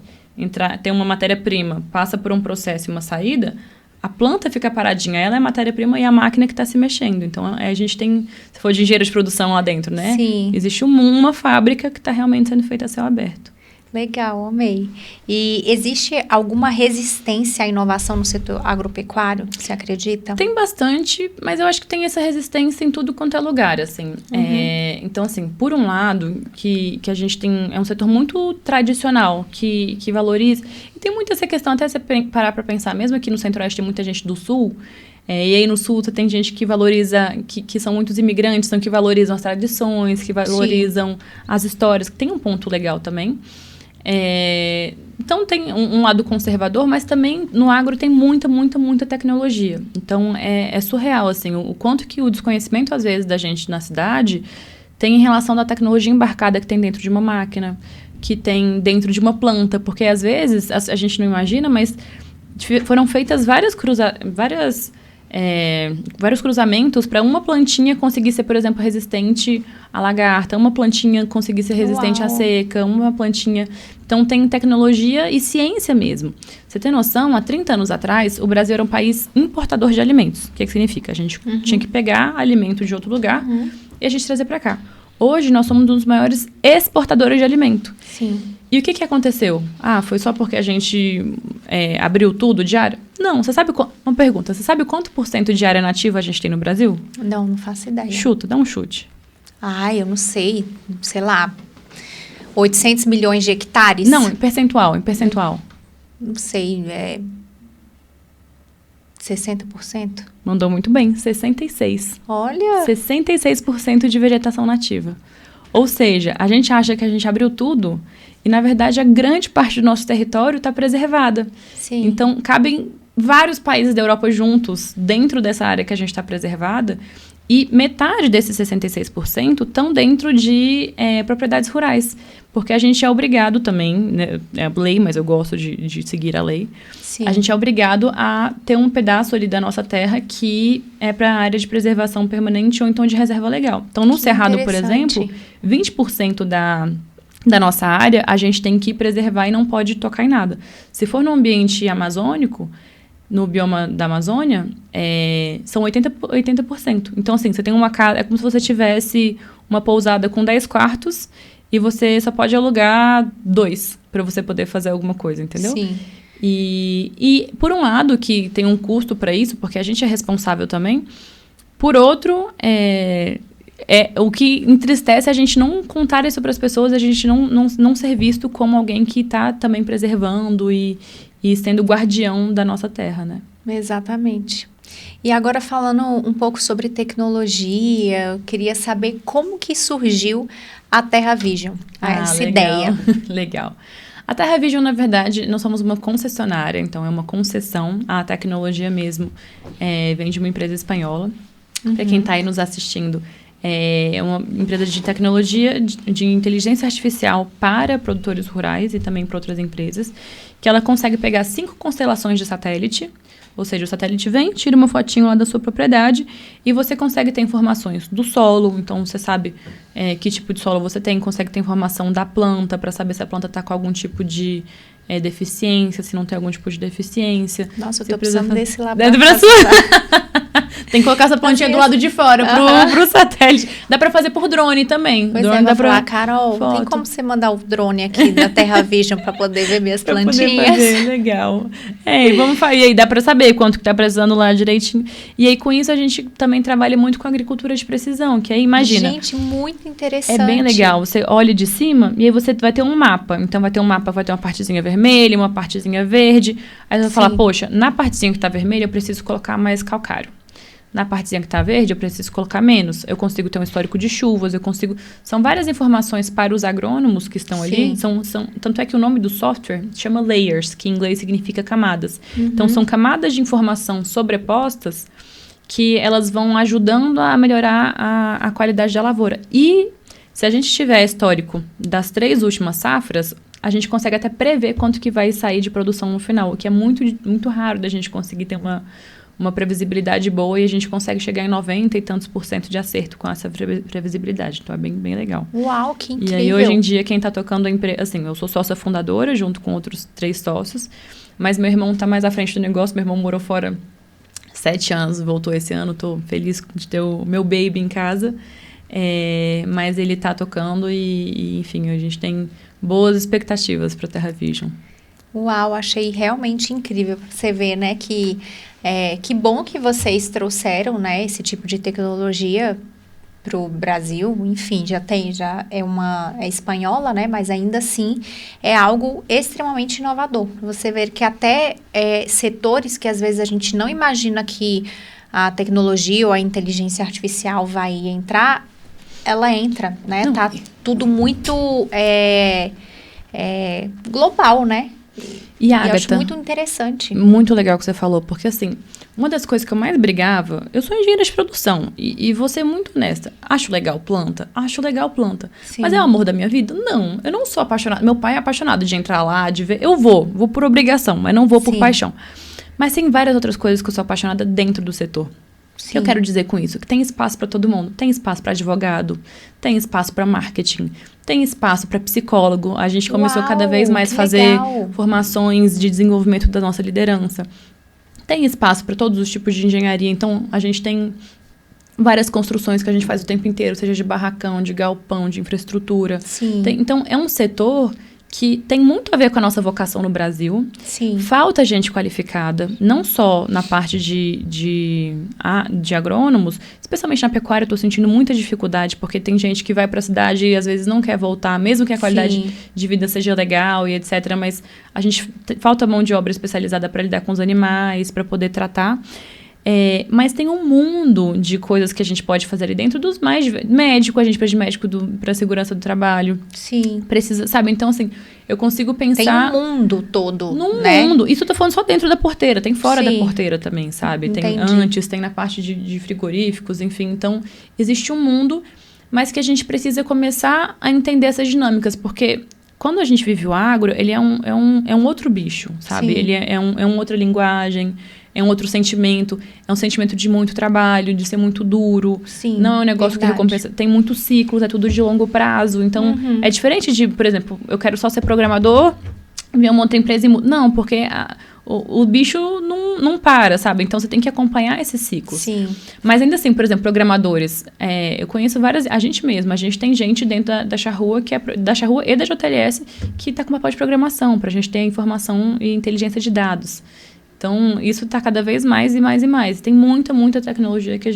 tem uma matéria-prima, passa por um processo e uma saída, a planta fica paradinha, ela é a matéria-prima e a máquina que está se mexendo. Então, a gente tem, se for de engenheiro de produção lá dentro, né? Sim. Existe uma fábrica que está realmente sendo feita a céu aberto. Legal, amei. E existe alguma resistência à inovação no setor agropecuário, você acredita? Tem bastante, mas eu acho que tem essa resistência em tudo quanto é lugar, assim. Então, assim, por um lado, que a gente tem... É um setor muito tradicional, que valoriza... E tem muito essa questão, até você parar para pensar, mesmo aqui no Centro-Oeste tem muita gente do Sul, e aí no Sul você tem gente que valoriza, que são muitos imigrantes, então que valorizam as tradições, que valorizam as histórias, que tem um ponto legal também. Então, tem um lado conservador, mas também no agro tem muita tecnologia. Então, é surreal, assim, o quanto que o desconhecimento, às vezes, da gente na cidade tem em relação da tecnologia embarcada que tem dentro de uma máquina, que tem dentro de uma planta. Porque, às vezes, a gente não imagina, mas foram feitas vários cruzamentos para uma plantinha conseguir ser, por exemplo, resistente à lagarta, uma plantinha conseguir ser resistente à seca, uma plantinha... Então, tem tecnologia e ciência mesmo. Você tem noção, há 30 anos atrás, o Brasil era um país importador de alimentos. O que significa? A gente tinha que pegar alimento de outro lugar e a gente trazer para cá. Hoje, nós somos um dos maiores exportadores de alimento. Sim. E o que aconteceu? Foi só porque a gente abriu tudo de área? Não, você sabe... Uma pergunta, você sabe quanto % de área nativa a gente tem no Brasil? Não faço ideia. Chuta, dá um chute. Eu não sei. Sei lá, 800 milhões de hectares? Não, em percentual. Não sei, 60%? Mandou muito bem, 66%. Olha! 66% de vegetação nativa. Ou seja, a gente acha que a gente abriu tudo e, na verdade, a grande parte do nosso território está preservada. Sim. Então, cabem vários países da Europa juntos dentro dessa área que a gente está preservada e metade desses 66% estão dentro de propriedades rurais. Porque a gente é obrigado também, né, é lei, mas eu gosto de seguir a lei. Sim. A gente é obrigado a ter um pedaço ali da nossa terra que é para a área de preservação permanente ou então de reserva legal. Então, no Cerrado, por exemplo, 20% da nossa área a gente tem que preservar e não pode tocar em nada. Se for no ambiente amazônico, no bioma da Amazônia, são 80%. Então, assim, você tem uma casa... É como se você tivesse uma pousada com 10 quartos e você só pode alugar 2 para você poder fazer alguma coisa, entendeu? Sim. E por um lado, que tem um custo para isso, porque a gente é responsável também. Por outro, o que entristece é a gente não contar isso para as pessoas, a gente não ser visto como alguém que está também preservando e sendo guardião da nossa terra, né? Exatamente. E agora falando um pouco sobre tecnologia, eu queria saber como que surgiu a Terra Vision, essa ideia. Legal. A Terra Vision, na verdade, nós somos uma concessionária, então é uma concessão. A tecnologia mesmo vem de uma empresa espanhola. Para quem está aí nos assistindo, é uma empresa de tecnologia de inteligência artificial para produtores rurais e também para outras empresas, que ela consegue pegar 5 constelações de satélite, ou seja, o satélite vem, tira uma fotinho lá da sua propriedade e você consegue ter informações do solo, então você sabe que tipo de solo você tem, consegue ter informação da planta para saber se a planta está com algum tipo de deficiência, se não tem algum tipo de deficiência. Nossa, eu tô precisando desse lá Tem que colocar essa pontinha do lado de fora pro satélite. Dá pra fazer por drone também. Pois drone dá pra... Carol, tem como você mandar o drone aqui da Terra Vision pra poder ver minhas plantinhas? Poder fazer, legal. E aí dá pra saber quanto que tá precisando lá direitinho. E aí com isso a gente também trabalha muito com agricultura de precisão, que aí imagina. Gente, muito interessante. É bem legal. Você olha de cima e aí você vai ter um mapa. Então vai ter uma partezinha vermelha, uma partezinha verde. Aí você vai falar, poxa, na partezinha que tá vermelha eu preciso colocar mais calcário. Na partezinha que está verde, eu preciso colocar menos. Eu consigo ter um histórico de chuvas, São várias informações para os agrônomos que estão ali. Tanto é que o nome do software chama layers, que em inglês significa camadas. Então, são camadas de informação sobrepostas que elas vão ajudando a melhorar a qualidade da lavoura. E se a gente tiver histórico das 3 últimas safras, a gente consegue até prever quanto que vai sair de produção no final, o que é muito, muito raro da gente conseguir ter uma previsibilidade boa e a gente consegue chegar em 90 e tantos % de acerto com essa previsibilidade. Então, é bem, bem legal. Uau, que incrível! E aí, hoje em dia, quem está tocando a empresa... Assim, eu sou sócia fundadora, junto com outros 3 sócios, mas meu irmão está mais à frente do negócio. Meu irmão morou fora 7 anos, voltou esse ano. Estou feliz de ter o meu baby em casa. Mas ele está tocando e, enfim, a gente tem boas expectativas para a Terra Vision. Uau, achei realmente incrível pra você ver, né, que bom que vocês trouxeram, né, esse tipo de tecnologia pro Brasil, enfim, já é espanhola, né, mas ainda assim é algo extremamente inovador. Você ver que até setores que às vezes a gente não imagina que a tecnologia ou a inteligência artificial vai entrar, ela entra, né, tá tudo muito global, né? E Agatha, eu acho muito interessante. Muito legal o que você falou, porque assim, uma das coisas que eu mais brigava, eu sou engenheira de produção, e vou ser muito honesta, acho legal planta, Sim. Mas é o amor da minha vida? Não, eu não sou apaixonada, meu pai é apaixonado de entrar lá, de ver, eu vou por obrigação, mas não vou por paixão. Mas tem várias outras coisas que eu sou apaixonada dentro do setor. O que eu quero dizer com isso? Que tem espaço para todo mundo. Tem espaço para advogado, tem espaço para marketing, tem espaço para psicólogo. A gente começou cada vez mais a fazer formações de desenvolvimento da nossa liderança. Tem espaço para todos os tipos de engenharia. Então, a gente tem várias construções que a gente faz o tempo inteiro, seja de barracão, de galpão, de infraestrutura. Sim. Então, é um setor que tem muito a ver com a nossa vocação no Brasil. Sim. Falta gente qualificada, não só na parte de agrônomos, especialmente na pecuária. Eu estou sentindo muita dificuldade, porque tem gente que vai para a cidade e às vezes não quer voltar, mesmo que a qualidade de vida seja legal e etc. Mas a gente falta mão de obra especializada para lidar com os animais, para poder tratar. Mas tem um mundo de coisas que a gente pode fazer ali dentro dos mais... Médico, a gente precisa de médico para segurança do trabalho. Sim. Precisa, sabe? Então, assim, eu consigo pensar... Tem um mundo todo, num né? mundo. Isso eu tô falando só dentro da porteira. Tem fora da porteira também, sabe? Entendi. Tem antes, tem na parte de frigoríficos, enfim. Então, existe um mundo, mas que a gente precisa começar a entender essas dinâmicas, porque... Quando a gente vive o agro, ele é um outro bicho, sabe? Sim. Ele é uma outra linguagem, é um outro sentimento. É um sentimento de muito trabalho, de ser muito duro. Sim, não é um negócio que recompensa. Tem muitos ciclos, é tudo de longo prazo. Então, é diferente de, por exemplo, eu quero só ser programador, vir uma outra empresa e muda. Não, porque o bicho não para, sabe? Então, você tem que acompanhar esse ciclo. Sim. Mas ainda assim, por exemplo, programadores. Eu conheço a gente tem gente dentro da Charrua, que é da Charrua e da JLS, que está com papel de programação, para a gente ter informação e inteligência de dados. Então, isso está cada vez mais e mais e mais. Tem muita tecnologia que a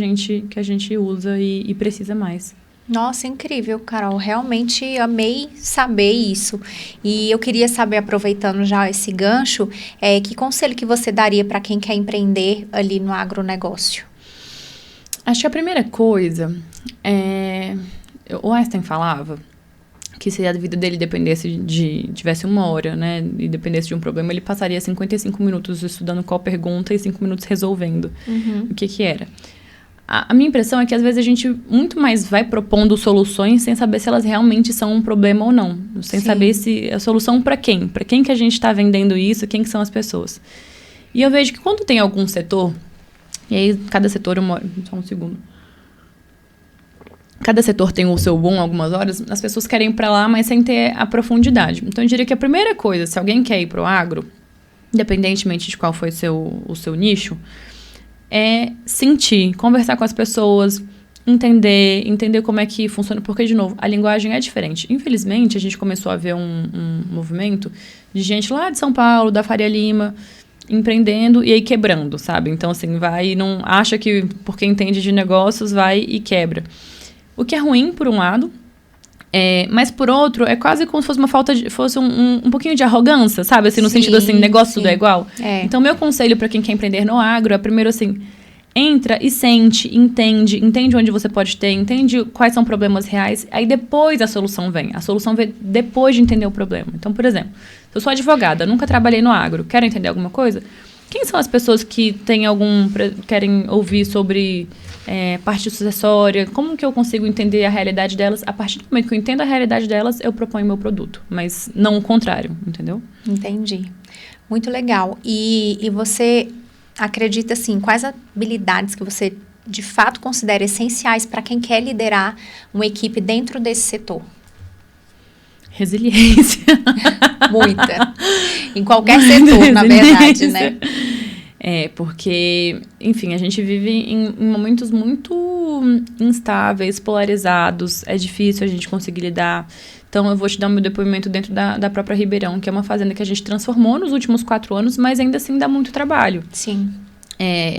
gente usa e precisa mais. Nossa, incrível, Carol. Realmente amei saber isso. E eu queria saber, aproveitando já esse gancho, que conselho que você daria para quem quer empreender ali no agronegócio? Acho que a primeira coisa o Einstein falava que se a vida dele tivesse 1 hora, né, e dependesse de um problema, ele passaria 55 minutos estudando qual pergunta e 5 minutos resolvendo o que era. A minha impressão é que, às vezes, a gente muito mais vai propondo soluções sem saber se elas realmente são um problema ou não. Sem saber se a solução para quem. Para quem que a gente está vendendo isso, quem que são as pessoas. E eu vejo que quando tem algum setor, e aí cada setor... Só um segundo. Cada setor tem o seu boom algumas horas, as pessoas querem ir para lá, mas sem ter a profundidade. Então, eu diria que a primeira coisa, se alguém quer ir para o agro, independentemente de qual foi o seu nicho, é sentir, conversar com as pessoas, entender como é que funciona. Porque, de novo, a linguagem é diferente. Infelizmente, a gente começou a ver um movimento de gente lá de São Paulo, da Faria Lima, empreendendo e aí quebrando, sabe? Então, assim, vai e não acha que, porque entende de negócios, vai e quebra. O que é ruim, por um lado, mas por outro, é quase como se fosse uma falta de... fosse um pouquinho de arrogância, sabe? Assim, no sentido assim, negócio tudo é igual. Então, meu conselho para quem quer empreender no agro é, primeiro assim, entra e sente, entende onde você pode ter, entende quais são problemas reais, aí depois a solução vem. A solução vem depois de entender o problema. Então, por exemplo, se eu sou advogada, nunca trabalhei no agro, quero entender alguma coisa, quem são as pessoas que querem ouvir sobre parte sucessória? Como que eu consigo entender a realidade delas? A partir do momento que eu entendo a realidade delas, eu proponho meu produto. Mas não o contrário, entendeu? Entendi. Muito legal. E você acredita, assim, quais habilidades que você, de fato, considera essenciais para quem quer liderar uma equipe dentro desse setor? Resiliência. Muita. Em qualquer setor, na verdade, né? Porque, enfim, a gente vive em momentos muito instáveis, polarizados. É difícil a gente conseguir lidar. Então, eu vou te dar o meu depoimento dentro da própria Ribeirão, que é uma fazenda que a gente transformou nos últimos 4 anos, mas ainda assim dá muito trabalho. Sim.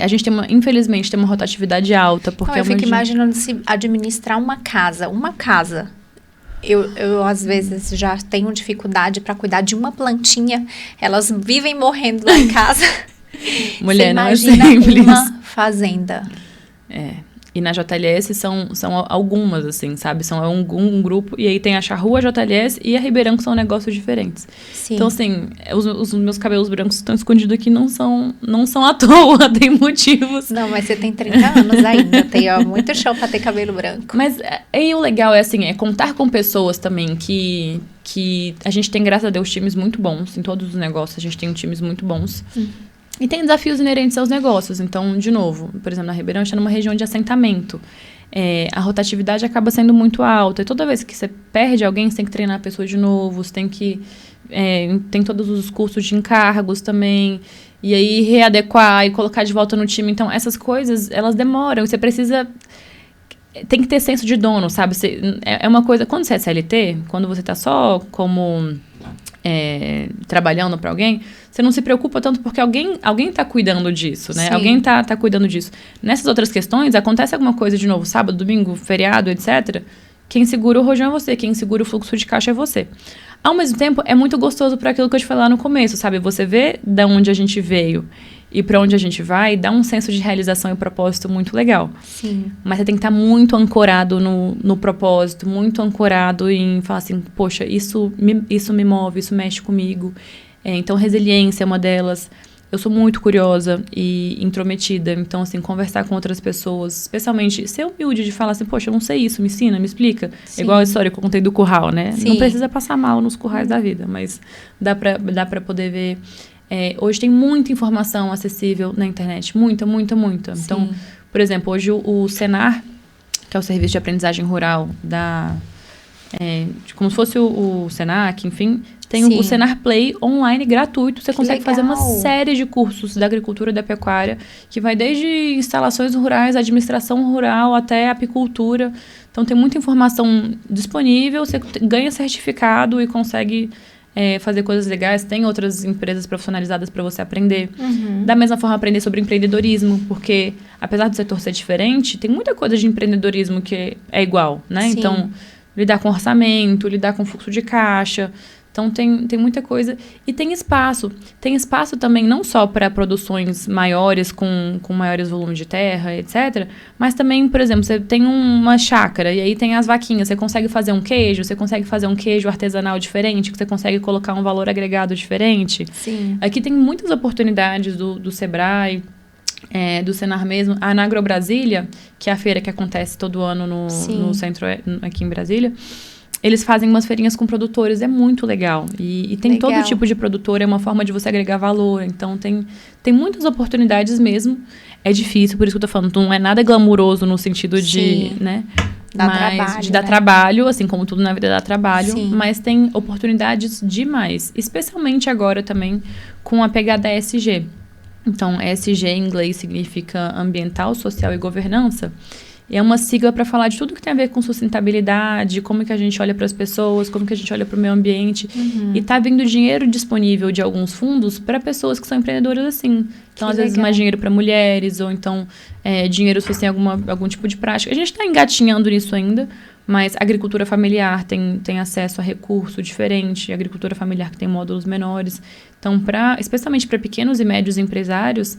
A gente infelizmente, tem uma rotatividade alta. Porque eu fico imaginando se administrar uma casa. Eu, às vezes, já tenho dificuldade para cuidar de uma plantinha. Elas vivem morrendo lá em casa. Mulher, não é simples. Uma fazenda. E na JLS são algumas, assim, sabe? São um grupo. E aí tem a Charrua, a JLS e a Ribeirão, que são negócios diferentes. Sim. Então, assim, os meus cabelos brancos estão escondidos aqui, não são à toa, tem motivos. Não, mas você tem 30 anos ainda. Tem muito show pra ter cabelo branco. Mas aí o legal é contar com pessoas também que a gente tem, graças a Deus, times muito bons. Em todos os negócios, a gente tem times muito bons. E tem desafios inerentes aos negócios. Então, de novo, por exemplo, na Ribeirão, a gente está numa região de assentamento. A rotatividade acaba sendo muito alta. E toda vez que você perde alguém, você tem que treinar a pessoa de novo. Você tem que... tem todos os cursos de encargos também. E aí, readequar e colocar de volta no time. Então, essas coisas, elas demoram. Você precisa... Tem que ter senso de dono, sabe? É uma coisa... Quando você é CLT, quando você está só como... trabalhando para alguém, você não se preocupa tanto porque alguém está cuidando disso, né? Sim. Alguém tá cuidando disso. Nessas outras questões, acontece alguma coisa de novo, sábado, domingo, feriado, etc. Quem segura o rojão é você, quem segura o fluxo de caixa é você. Ao mesmo tempo, é muito gostoso para aquilo que eu te falei lá no começo, sabe? Você vê de onde a gente veio e para onde a gente vai, dá um senso de realização e propósito muito legal. Sim. Mas você tem que estar muito ancorado no propósito, muito ancorado em falar assim, poxa, isso me move, isso mexe comigo. Então, resiliência é uma delas. Eu sou muito curiosa e intrometida. Então, assim, conversar com outras pessoas, especialmente ser humilde de falar assim, poxa, eu não sei isso, me ensina, me explica. Sim. Igual a história que eu contei do curral, né? Sim. Não precisa passar mal nos currais da vida, mas dá pra poder ver. Hoje tem muita informação acessível na internet. Muita. Sim. Então, por exemplo, hoje o Senar, que é o Serviço de Aprendizagem Rural como se fosse o Senac, enfim, tem o Senar Play online gratuito. Você consegue fazer uma série de cursos da agricultura e da pecuária, que vai desde instalações rurais, administração rural, até apicultura. Então, tem muita informação disponível, você ganha certificado e consegue fazer coisas legais. Tem outras empresas profissionalizadas para você aprender. Da mesma forma, aprender sobre empreendedorismo, porque, apesar do setor ser diferente, tem muita coisa de empreendedorismo que é igual, né? Sim. Então, lidar com orçamento, lidar com fluxo de caixa. Então, tem muita coisa. E tem espaço. Tem espaço também não só para produções maiores, com maiores volumes de terra, etc. Mas também, por exemplo, você tem uma chácara e aí tem as vaquinhas. Você consegue fazer um queijo, você consegue fazer um queijo artesanal diferente, que você consegue colocar um valor agregado diferente. Sim. Aqui tem muitas oportunidades do Sebrae, do Senar mesmo. A Anagro Brasília, que é a feira que acontece todo ano no centro, aqui em Brasília, eles fazem umas feirinhas com produtores, é muito legal. E tem todo tipo de produtor, é uma forma de você agregar valor. Então, tem muitas oportunidades mesmo. É difícil, por isso que eu tô falando, não é nada glamuroso no sentido de, né? Dar trabalho, assim como tudo na vida dá trabalho. Sim. Mas tem oportunidades demais. Especialmente agora também com a pegada ESG. Então, ESG em inglês significa Ambiental, Social e Governança. É uma sigla para falar de tudo que tem a ver com sustentabilidade, como que a gente olha para as pessoas, como que a gente olha para o meio ambiente. E tá vindo dinheiro disponível de alguns fundos para pessoas que são empreendedoras assim. Então, às vezes, mais dinheiro para mulheres, ou então dinheiro se você tem algum tipo de prática. A gente está engatinhando nisso ainda, mas a agricultura familiar tem acesso a recurso diferente, a agricultura familiar que tem módulos menores. Então, especialmente para pequenos e médios empresários,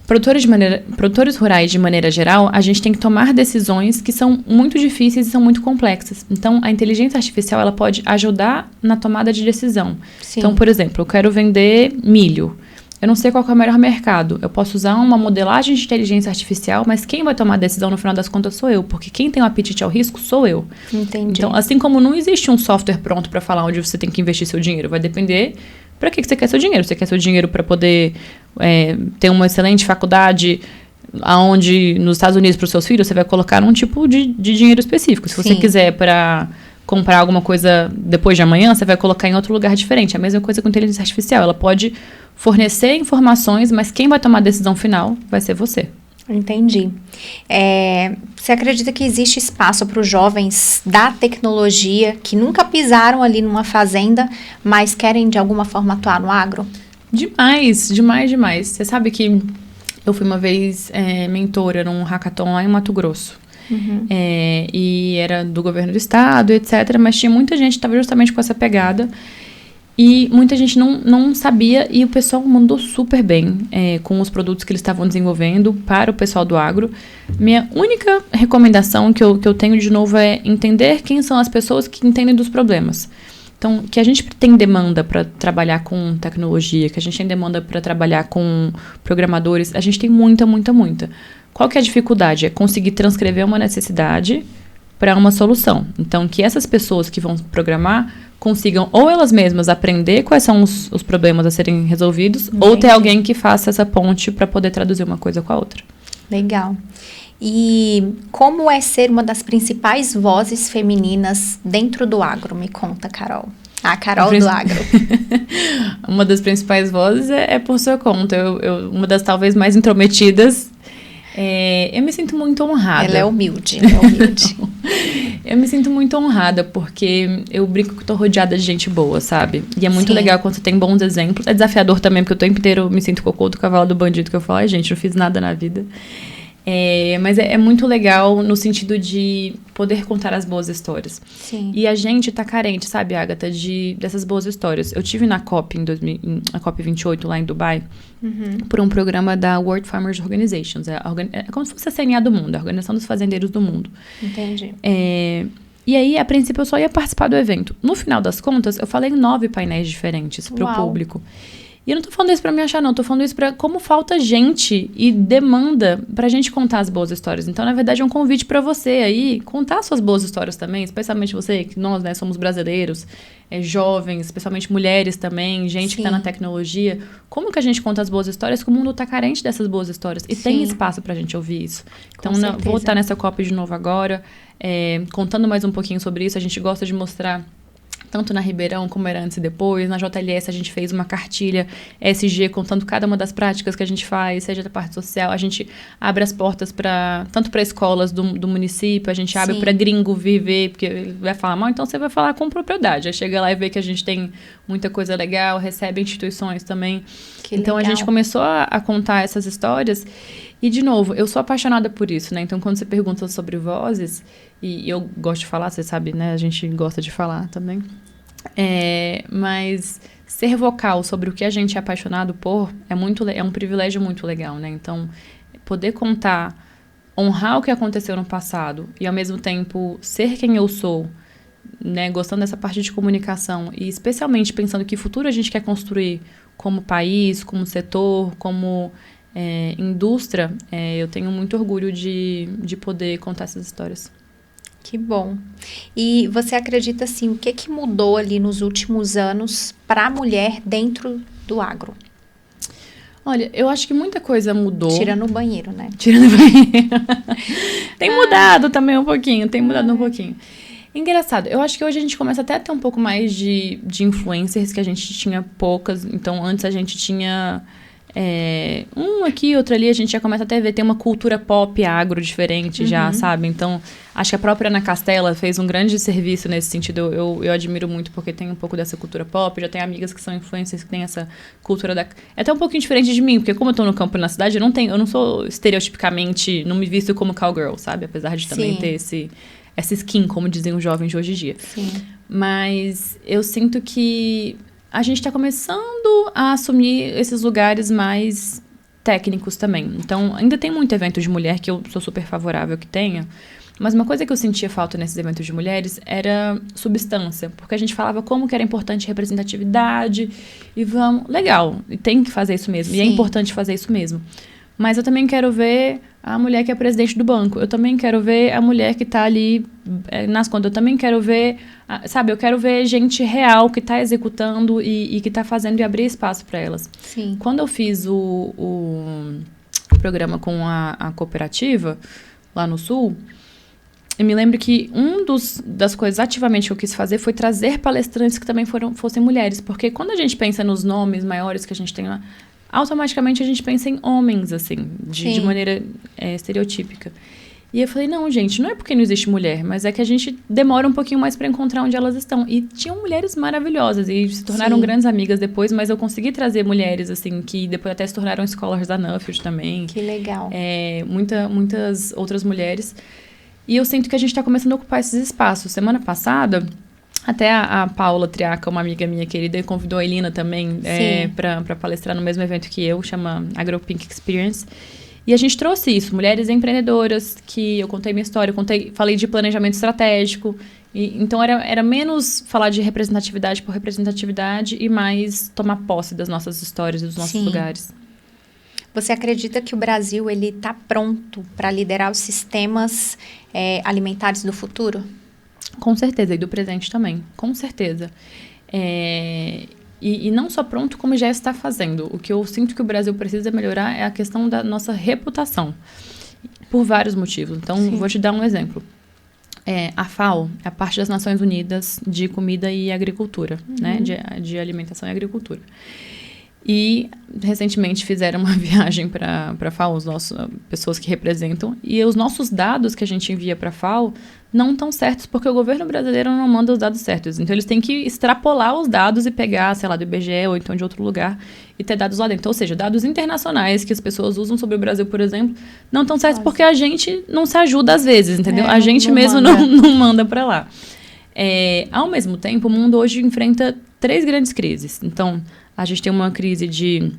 produtores rurais, de maneira geral, a gente tem que tomar decisões que são muito difíceis e são muito complexas. Então, a inteligência artificial ela pode ajudar na tomada de decisão. Sim. Então, por exemplo, eu quero vender milho. Eu não sei qual é o melhor mercado. Eu posso usar uma modelagem de inteligência artificial, mas quem vai tomar a decisão, no final das contas, sou eu. Porque quem tem o apetite ao risco sou eu. Entendi. Então, assim como não existe um software pronto para falar onde você tem que investir seu dinheiro, vai depender para que você quer seu dinheiro. Você quer seu dinheiro para poder ter uma excelente faculdade aonde nos Estados Unidos para os seus filhos, você vai colocar um tipo de dinheiro específico. Se você quiser para comprar alguma coisa depois de amanhã, você vai colocar em outro lugar diferente. A mesma coisa com inteligência artificial. Ela pode fornecer informações, mas quem vai tomar a decisão final vai ser você. Entendi. Você acredita que existe espaço para os jovens da tecnologia que nunca pisaram ali numa fazenda, mas querem de alguma forma atuar no agro? Demais, demais, demais. Você sabe que eu fui uma vez mentora num hackathon lá em Mato Grosso. E era do governo do estado, etc. Mas tinha muita gente que estava justamente com essa pegada. E muita gente não sabia, e o pessoal mandou super bem com os produtos que eles estavam desenvolvendo para o pessoal do agro. Minha única recomendação que eu tenho, de novo, é entender quem são as pessoas que entendem dos problemas. Então, que a gente tem demanda para trabalhar com tecnologia, que a gente tem demanda para trabalhar com programadores, a gente tem muita, muita, muita. Qual que é a dificuldade? É conseguir transcrever uma necessidade para uma solução. Então, que essas pessoas que vão programar consigam ou elas mesmas aprender quais são os problemas a serem resolvidos, ou ter alguém que faça essa ponte para poder traduzir uma coisa com a outra. Legal. E como é ser uma das principais vozes femininas dentro do agro? Me conta, Carol. A Carol do agro. Uma das principais vozes é por sua conta. Uma das talvez mais intrometidas. Eu me sinto muito honrada. Ela é humilde. Eu me sinto muito honrada, porque eu brinco que estou rodeada de gente boa, sabe? E é muito legal quando você tem bons exemplos. É desafiador também, porque o tempo inteiro eu me sinto cocô do cavalo do bandido, que eu falo, gente, não fiz nada na vida. Mas é muito legal no sentido de poder contar as boas histórias. Sim. E a gente tá carente, sabe, Agatha, dessas boas histórias. Eu tive na COP, na COP 28, lá em Dubai, por um programa da World Farmers Organizations. É como se fosse a CNA do mundo, a Organização dos Fazendeiros do Mundo. Entendi. E aí, a princípio, eu só ia participar do evento. No final das contas, eu falei em 9 painéis diferentes pro público. E eu não tô falando isso pra me achar, não. Tô falando isso pra como falta gente e demanda pra gente contar as boas histórias. Então, na verdade, é um convite pra você aí contar suas boas histórias também. Especialmente você, que nós, né, somos brasileiros, jovens, especialmente mulheres também, gente que tá na tecnologia. Como que a gente conta as boas histórias? Que o mundo tá carente dessas boas histórias. E tem espaço pra gente ouvir isso. Então, vou estar nessa COP de novo agora, contando mais um pouquinho sobre isso. A gente gosta de mostrar tanto na Ribeirão, como era antes e depois. Na JLS, a gente fez uma cartilha ESG contando cada uma das práticas que a gente faz, seja da parte social. A gente abre as portas tanto para escolas do município, a gente abre para gringo viver, porque ele vai falar mal, então você vai falar com propriedade. Aí chega lá e vê que a gente tem muita coisa legal, recebe instituições também. Então, legal. A gente começou a contar essas histórias. E, de novo, eu sou apaixonada por isso, né? Então, quando você pergunta sobre vozes, e eu gosto de falar, você sabe, né? A gente gosta de falar também. Mas ser vocal sobre o que a gente é apaixonado por é um privilégio muito legal, né? Então, poder contar, honrar o que aconteceu no passado e, ao mesmo tempo, ser quem eu sou, né? Gostando dessa parte de comunicação e, especialmente, pensando que futuro a gente quer construir como país, como setor, como indústria, eu tenho muito orgulho de poder contar essas histórias. Que bom. E você acredita, assim, o que mudou ali nos últimos anos para a mulher dentro do agro? Olha, eu acho que muita coisa mudou. Tirando o banheiro, né? Tirando o banheiro. Tem mudado também um pouquinho, um pouquinho. Engraçado, eu acho que hoje a gente começa até a ter um pouco mais de influencers, que a gente tinha poucas. Então, antes a gente tinha... um aqui, outro ali, a gente já começa até a ver, tem uma cultura pop agro diferente já, sabe? Então, acho que a própria Ana Castela fez um grande serviço nesse sentido. Eu admiro muito porque tem um pouco dessa cultura pop, já tem amigas que são influencers que têm essa cultura É até um pouquinho diferente de mim, porque como eu tô no campo e na cidade, eu não sou estereotipicamente, não me visto como cowgirl, sabe? Apesar de também ter essa skin, como dizem os jovens de hoje em dia. Sim. Mas eu sinto que a gente está começando a assumir esses lugares mais técnicos também. Então, ainda tem muito evento de mulher que eu sou super favorável que tenha, mas uma coisa que eu sentia falta nesses eventos de mulheres era substância, porque a gente falava como que era importante representatividade e legal, e tem que fazer isso mesmo, e é importante fazer isso mesmo. Mas eu também quero ver a mulher que é presidente do banco. Eu também quero ver a mulher que está ali nas contas. Eu também quero ver, sabe? Eu quero ver gente real que está executando e que está fazendo e abrir espaço para elas. Sim. Quando eu fiz o programa com a cooperativa, lá no Sul, eu me lembro que das coisas ativamente que eu quis fazer foi trazer palestrantes que também fossem mulheres. Porque quando a gente pensa nos nomes maiores que a gente tem lá, automaticamente a gente pensa em homens, assim, de maneira estereotípica. E eu falei, não, gente, não é porque não existe mulher, mas é que a gente demora um pouquinho mais para encontrar onde elas estão. E tinham mulheres maravilhosas e se tornaram grandes amigas depois, mas eu consegui trazer mulheres, assim, que depois até se tornaram scholars da Nuffield também. Que legal. Muitas outras mulheres. E eu sinto que a gente está começando a ocupar esses espaços. Semana passada, até a Paula Triaca, uma amiga minha querida, convidou a Elina também para palestrar no mesmo evento que eu, chama AgroPink Experience. E a gente trouxe isso, mulheres empreendedoras, que eu contei minha história, falei de planejamento estratégico. Então, era menos falar de representatividade por representatividade e mais tomar posse das nossas histórias e dos nossos lugares. Você acredita que o Brasil está pronto para liderar os sistemas alimentares do futuro? Com certeza, e do presente também, com certeza. E não só pronto, como já está fazendo. O que eu sinto que o Brasil precisa melhorar é a questão da nossa reputação, por vários motivos. Então, vou te dar um exemplo. A FAO é a parte das Nações Unidas de Comida e Agricultura, né? De Alimentação e Agricultura. E, recentemente, fizeram uma viagem para a FAO, pessoas que representam, e os nossos dados que a gente envia para a FAO não estão certos, porque o governo brasileiro não manda os dados certos. Então, eles têm que extrapolar os dados e pegar, sei lá, do IBGE ou então de outro lugar e ter dados lá dentro. Então, ou seja, dados internacionais que as pessoas usam sobre o Brasil, por exemplo, não estão certos porque a gente não se ajuda às vezes, entendeu? A gente mesmo não manda para lá. Ao mesmo tempo, o mundo hoje enfrenta 3 grandes crises. Então, a gente tem uma crise de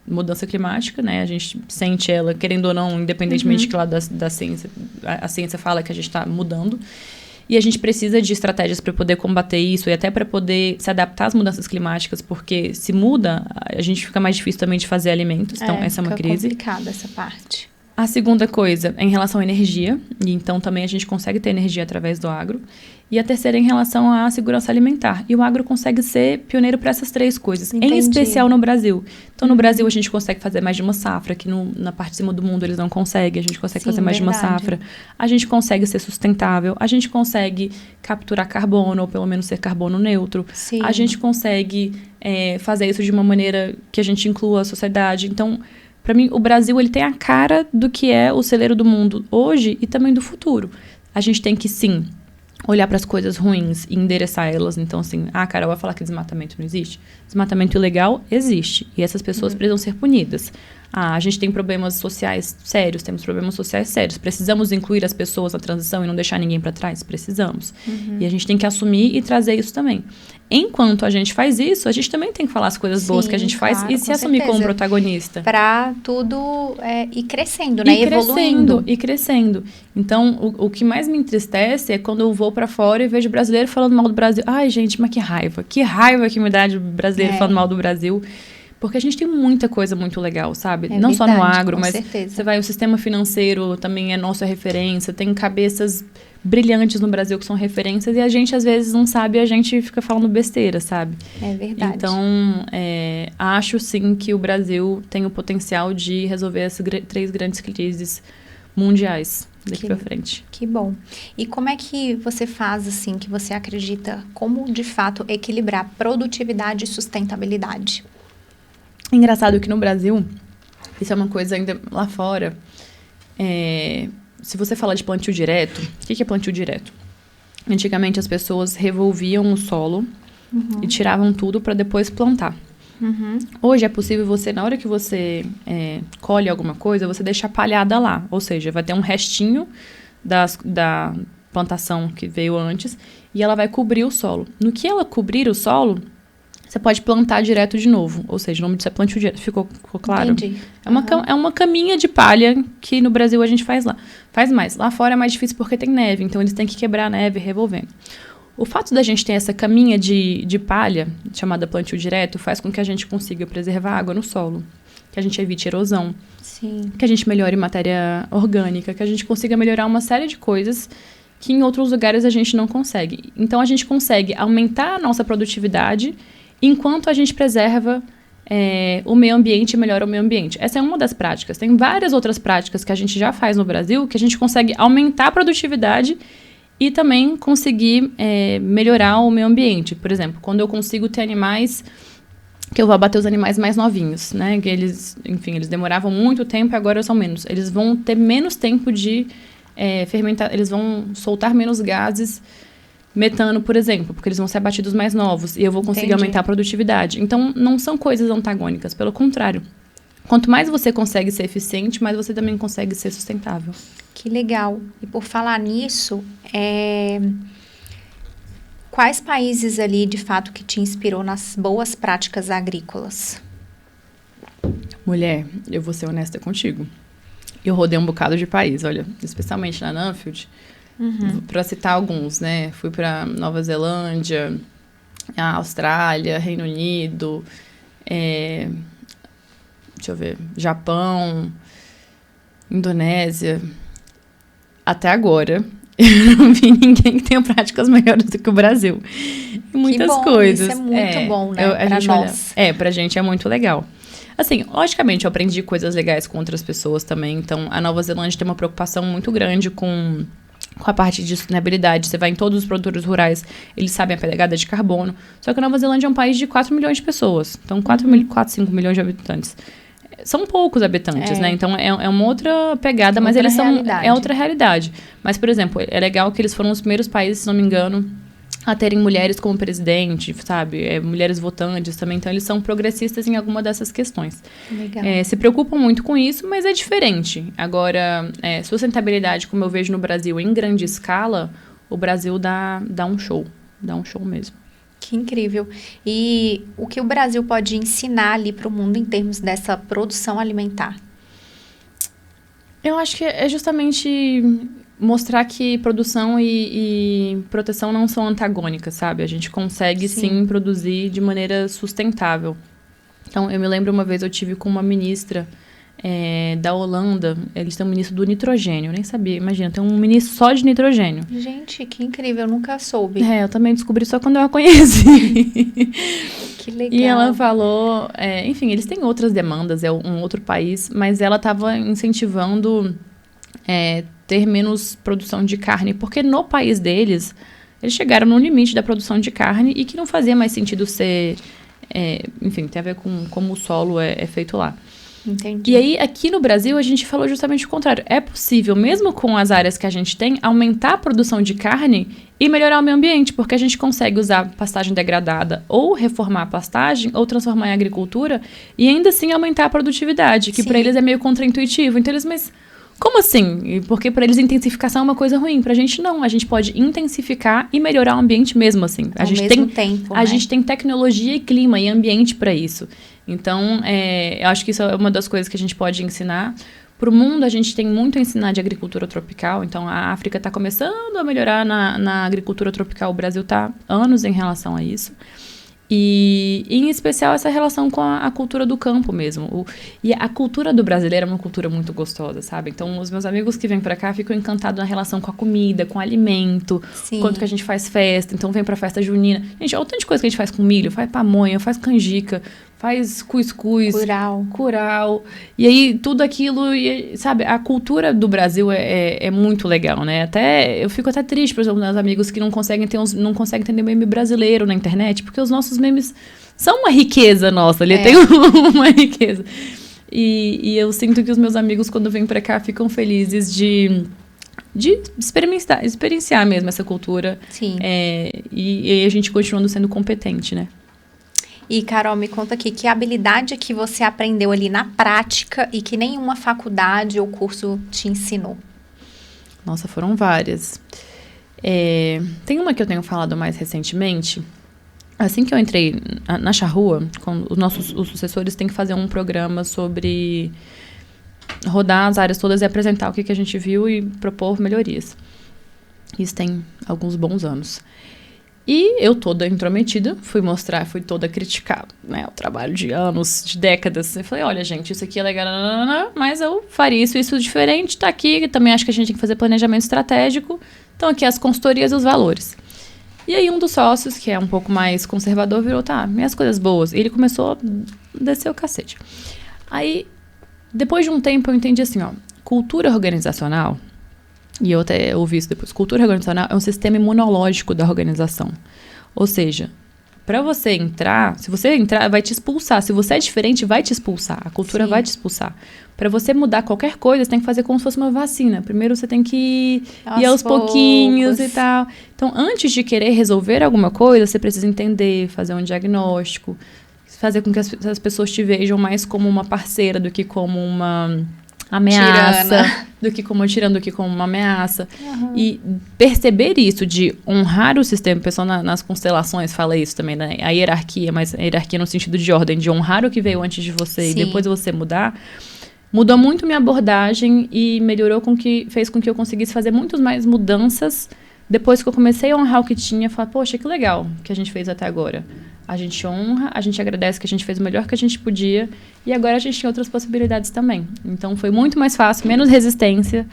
mudança climática, né? A gente sente ela, querendo ou não, independentemente de que lado da ciência, a ciência fala que a gente está mudando. E a gente precisa de estratégias para poder combater isso e até para poder se adaptar às mudanças climáticas, porque se muda, a gente fica mais difícil também de fazer alimentos. Então, essa é uma crise. É complicada essa parte. A segunda coisa é em relação à energia, e então também a gente consegue ter energia através do agro. E a terceira é em relação à segurança alimentar. E o agro consegue ser pioneiro para essas 3 coisas, Entendi. em especial no Brasil. Então, no Brasil, a gente consegue fazer mais de uma safra, que na parte de cima do mundo eles não conseguem. A gente consegue fazer mais de uma safra. A gente consegue ser sustentável. A gente consegue capturar carbono, ou pelo menos ser carbono neutro. Sim. A gente consegue fazer isso de uma maneira que a gente inclua a sociedade. Então, para mim, o Brasil ele tem a cara do que é o celeiro do mundo hoje e também do futuro. A gente tem que, sim, olhar para as coisas ruins e endereçar elas. Então, assim, Carol vai falar que desmatamento não existe? Desmatamento ilegal existe. E essas pessoas precisam ser punidas. A gente tem problemas sociais sérios, temos problemas sociais sérios. Precisamos incluir as pessoas na transição e não deixar ninguém para trás? Precisamos. E a gente tem que assumir e trazer isso também. Enquanto a gente faz isso, a gente também tem que falar as coisas boas que a gente faz e se assumir como protagonista. Para tudo ir crescendo, né? Evoluindo. E crescendo. Então, o que mais me entristece é quando eu vou para fora e vejo brasileiro falando mal do Brasil. Ai, gente, mas que raiva. Que raiva que me dá de brasileiro falando mal do Brasil. Porque a gente tem muita coisa muito legal, sabe? Não verdade, só no agro, mas certeza. Você vai, o sistema financeiro também é nossa referência. Tem cabeças brilhantes no Brasil que são referências e a gente, às vezes, não sabe e a gente fica falando besteira, sabe? É verdade. Então, acho, sim, que o Brasil tem o potencial de resolver essas 3 grandes crises mundiais daqui pra frente. Que bom. E como é que você faz, assim, que você acredita, como, de fato, equilibrar produtividade e sustentabilidade? Engraçado que no Brasil, isso é uma coisa ainda lá fora, se você fala de plantio direto, o que é plantio direto? Antigamente as pessoas revolviam o solo e tiravam tudo para depois plantar. Hoje é possível você, na hora que você colhe alguma coisa, você deixar palhada lá. Ou seja, vai ter um restinho da plantação que veio antes e ela vai cobrir o solo. No que ela cobrir o solo, você pode plantar direto de novo. Ou seja, o nome disso é plantio direto. Ficou claro? Entendi. É uma caminha de palha que no Brasil a gente faz lá. Faz mais. Lá fora é mais difícil porque tem neve. Então, eles têm que quebrar a neve revolvendo. O fato da gente ter essa caminha de palha, chamada plantio direto, faz com que a gente consiga preservar água no solo. Que a gente evite erosão. Sim. Que a gente melhore matéria orgânica. Que a gente consiga melhorar uma série de coisas que em outros lugares a gente não consegue. Então, a gente consegue aumentar a nossa produtividade enquanto a gente preserva o meio ambiente e melhora o meio ambiente. Essa é uma das práticas. Tem várias outras práticas que a gente já faz no Brasil que a gente consegue aumentar a produtividade e também conseguir melhorar o meio ambiente. Por exemplo, quando eu consigo ter animais, que eu vou abater os animais mais novinhos, né? Que eles demoravam muito tempo e agora são menos. Eles vão ter menos tempo de fermentar, eles vão soltar menos gases metano, por exemplo, porque eles vão ser abatidos mais novos e eu vou conseguir aumentar a produtividade. Então, não são coisas antagônicas, pelo contrário. Quanto mais você consegue ser eficiente, mais você também consegue ser sustentável. Que legal. E por falar nisso, quais países ali, de fato, que te inspirou nas boas práticas agrícolas? Mulher, eu vou ser honesta contigo. Eu rodei um bocado de país, olha, especialmente na Nuffield. Para citar alguns, né? Fui para Nova Zelândia, a Austrália, Reino Unido, deixa eu ver, Japão, Indonésia. Até agora, eu não vi ninguém que tenha práticas melhores do que o Brasil. E muitas coisas. Isso é muito bom, né? Para nós. Pra gente é muito legal. Assim, logicamente, eu aprendi coisas legais com outras pessoas também. Então, a Nova Zelândia tem uma preocupação muito grande com a parte de sustentabilidade. Você vai em todos os produtores rurais, eles sabem a pegada de carbono. Só que a Nova Zelândia é um país de 4 milhões de pessoas. Então, 4, 5 milhões de habitantes. São poucos habitantes, né? Então, é uma outra pegada, mas eles são... É outra realidade. Mas, por exemplo, é legal que eles foram os primeiros países, se não me engano, a terem mulheres como presidente, sabe? Mulheres votantes também. Então, eles são progressistas em alguma dessas questões. Legal. Se preocupam muito com isso, mas é diferente. Agora, sustentabilidade, como eu vejo no Brasil em grande escala, o Brasil dá um show. Dá um show mesmo. Que incrível. E o que o Brasil pode ensinar ali para o mundo em termos dessa produção alimentar? Eu acho que é justamente mostrar que produção e proteção não são antagônicas, sabe? A gente consegue, sim, produzir de maneira sustentável. Então, eu me lembro uma vez, eu tive com uma ministra da Holanda, eles têm um ministro do nitrogênio. Eu nem sabia, imagina, tem um ministro só de nitrogênio. Gente, que incrível, eu nunca soube. Eu também descobri só quando eu a conheci. Que legal. E ela falou, enfim, eles têm outras demandas, é um outro país, mas ela estava incentivando ter menos produção de carne, porque no país deles, eles chegaram no limite da produção de carne e que não fazia mais sentido ser, enfim, tem a ver com como o solo é feito lá. Entendi. E aí, aqui no Brasil, a gente falou justamente o contrário. É possível, mesmo com as áreas que a gente tem, aumentar a produção de carne e melhorar o meio ambiente, porque a gente consegue usar pastagem degradada ou reformar a pastagem ou transformar em agricultura e ainda assim aumentar a produtividade, que para eles é meio contraintuitivo. Então, mas como assim? Porque para eles intensificação é uma coisa ruim. Pra gente não. A gente pode intensificar e melhorar o ambiente mesmo assim. Ao mesmo tempo, a gente tem tecnologia e clima e ambiente para isso. Então, eu acho que isso é uma das coisas que a gente pode ensinar. Para o mundo, a gente tem muito a ensinar de agricultura tropical. Então, a África está começando a melhorar na agricultura tropical. O Brasil está anos em relação a isso. E, em especial, essa relação com a cultura do campo mesmo. E a cultura do brasileiro é uma cultura muito gostosa, sabe? Então, os meus amigos que vêm pra cá ficam encantados na relação com a comida, com o alimento. Sim. Quanto que a gente faz festa. Então, vem pra festa junina. Gente, olha o tanto de coisa que a gente faz com milho. Faz pamonha, faz canjica, faz cuscuz. Curau. E aí, tudo aquilo, sabe? A cultura do Brasil é muito legal, né? Eu fico até triste, por exemplo, meus amigos que não conseguem entender meme brasileiro na internet, porque os nossos memes são uma riqueza nossa. Ele tem uma riqueza. E eu sinto que os meus amigos, quando vêm pra cá, ficam felizes de experienciar mesmo essa cultura. Sim. E a gente continuando sendo competente, né? E, Carol, me conta aqui, que habilidade que você aprendeu ali na prática e que nenhuma faculdade ou curso te ensinou? Nossa, foram várias. Tem uma que eu tenho falado mais recentemente. Assim que eu entrei na Charrua, os sucessores têm que fazer um programa sobre rodar as áreas todas e apresentar o que a gente viu e propor melhorias. Isso tem alguns bons anos. E eu toda intrometida, fui toda criticar, né, o trabalho de anos, de décadas. Eu falei, olha, gente, isso aqui é legal, mas eu faria isso diferente, tá aqui. Também acho que a gente tem que fazer planejamento estratégico. Então, aqui as consultorias e os valores. E aí, um dos sócios, que é um pouco mais conservador, virou, minhas coisas boas. E ele começou a descer o cacete. Aí, depois de um tempo, eu entendi assim, cultura organizacional... E eu até ouvi isso depois. Cultura organizacional é um sistema imunológico da organização. Ou seja, para você entrar, se você entrar, vai te expulsar. Se você é diferente, vai te expulsar. A cultura vai te expulsar. Para você mudar qualquer coisa, você tem que fazer como se fosse uma vacina. Primeiro você tem que ir aos pouquinhos e tal. Então, antes de querer resolver alguma coisa, você precisa entender, fazer um diagnóstico, fazer com que as pessoas te vejam mais como uma parceira do que como uma ameaça, do que como uma ameaça. Uhum. E perceber isso, de honrar o sistema, o pessoal nas constelações fala isso também, né? A hierarquia, mas a hierarquia no sentido de ordem, de honrar o que veio antes de você e depois você mudar, mudou muito minha abordagem e fez com que eu conseguisse fazer muito mais mudanças depois que eu comecei a honrar o que tinha, falar, poxa, que legal que a gente fez até agora. A gente honra, a gente agradece que a gente fez o melhor que a gente podia e agora a gente tem outras possibilidades também. Então, foi muito mais fácil, menos resistência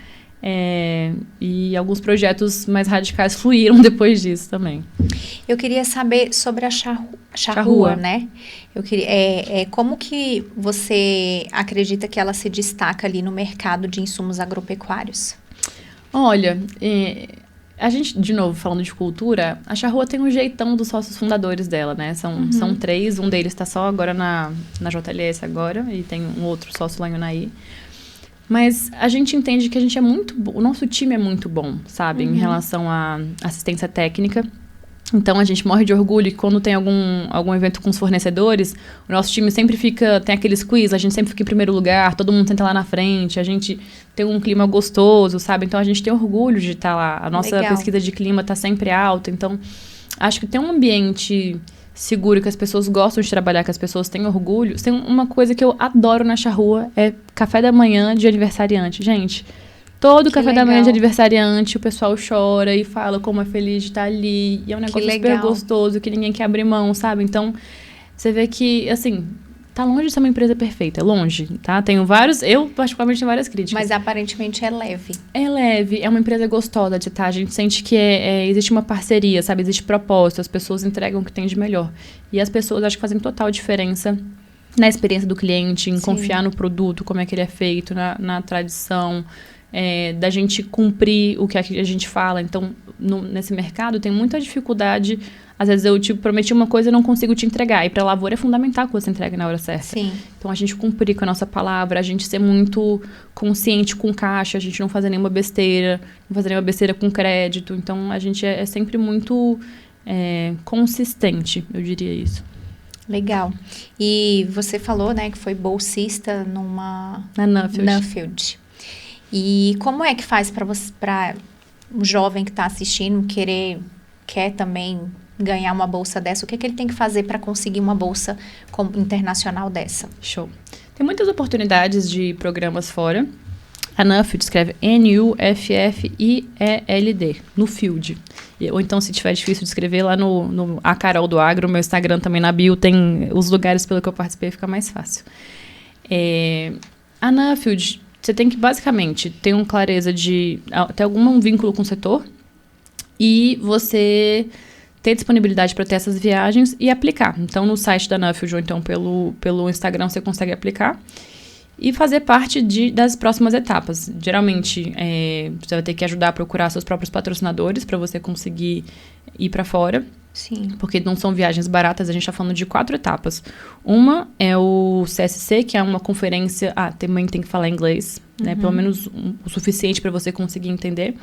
e alguns projetos mais radicais fluíram depois disso também. Eu queria saber sobre a Charrua, né? Eu queria, como que você acredita que ela se destaca ali no mercado de insumos agropecuários? Olha... A gente, de novo, falando de cultura, a Charrua tem um jeitão dos sócios fundadores dela, né? São 3, um deles está só agora na JLS agora, e tem um outro sócio lá em Unai. Mas a gente entende que a gente é muito bom, o nosso time é muito bom, sabe? Em relação à assistência técnica. Então, a gente morre de orgulho que quando tem algum evento com os fornecedores, o nosso time sempre tem aqueles quiz, a gente sempre fica em primeiro lugar, todo mundo senta lá na frente, a gente tem um clima gostoso, sabe? Então, a gente tem orgulho de estar lá. A nossa pesquisa de clima está sempre alta. Então, acho que tem um ambiente seguro, que as pessoas gostam de trabalhar, que as pessoas têm orgulho. Tem uma coisa que eu adoro na Charrua, é café da manhã de aniversariante. Gente... Todo café da manhã de aniversariante, o pessoal chora e fala como é feliz de estar ali. E é um negócio super gostoso, que ninguém quer abrir mão, sabe? Então, você vê que, assim, Tá longe de ser uma empresa perfeita, é longe, tá? Eu particularmente tenho várias críticas. Mas aparentemente é leve. É leve, é uma empresa gostosa de estar. A gente sente que existe uma parceria, sabe? Existe propósito, as pessoas entregam o que tem de melhor. E as pessoas acho que fazem total diferença na experiência do cliente, em confiar no produto, como é que ele é feito, na tradição, da gente cumprir o que a gente fala. Então, nesse mercado tem muita dificuldade. Às vezes eu te prometi uma coisa e não consigo te entregar. E para a lavoura é fundamental que você entregue na hora certa. Sim. Então, a gente cumprir com a nossa palavra, a gente ser muito consciente com caixa, a gente não fazer nenhuma besteira, não fazer nenhuma besteira com crédito. Então, a gente é sempre muito consistente, eu diria isso. Legal. E você falou, né, que foi bolsista na Nuffield. E como é que faz para um jovem que está assistindo quer também ganhar uma bolsa dessa? O que ele tem que fazer para conseguir uma bolsa internacional dessa? Show. Tem muitas oportunidades de programas fora. A Nuffield escreve Nuffield, no Field. Ou então, se tiver difícil de escrever, lá no A Carol do Agro, meu Instagram também na bio, tem os lugares pelo que eu participei, fica mais fácil. A Nuffield, você tem que basicamente ter uma clareza de ter algum vínculo com o setor e você ter disponibilidade para ter essas viagens e aplicar. Então, no site da Nuffield ou então pelo Instagram, você consegue aplicar e fazer parte das próximas etapas. Geralmente, você vai ter que ajudar a procurar seus próprios patrocinadores para você conseguir ir para fora. Sim. Porque não são viagens baratas, a gente está falando de 4 etapas. Uma é o CSC, que é uma conferência... também tem que falar inglês, né? Pelo menos o suficiente para você conseguir entender.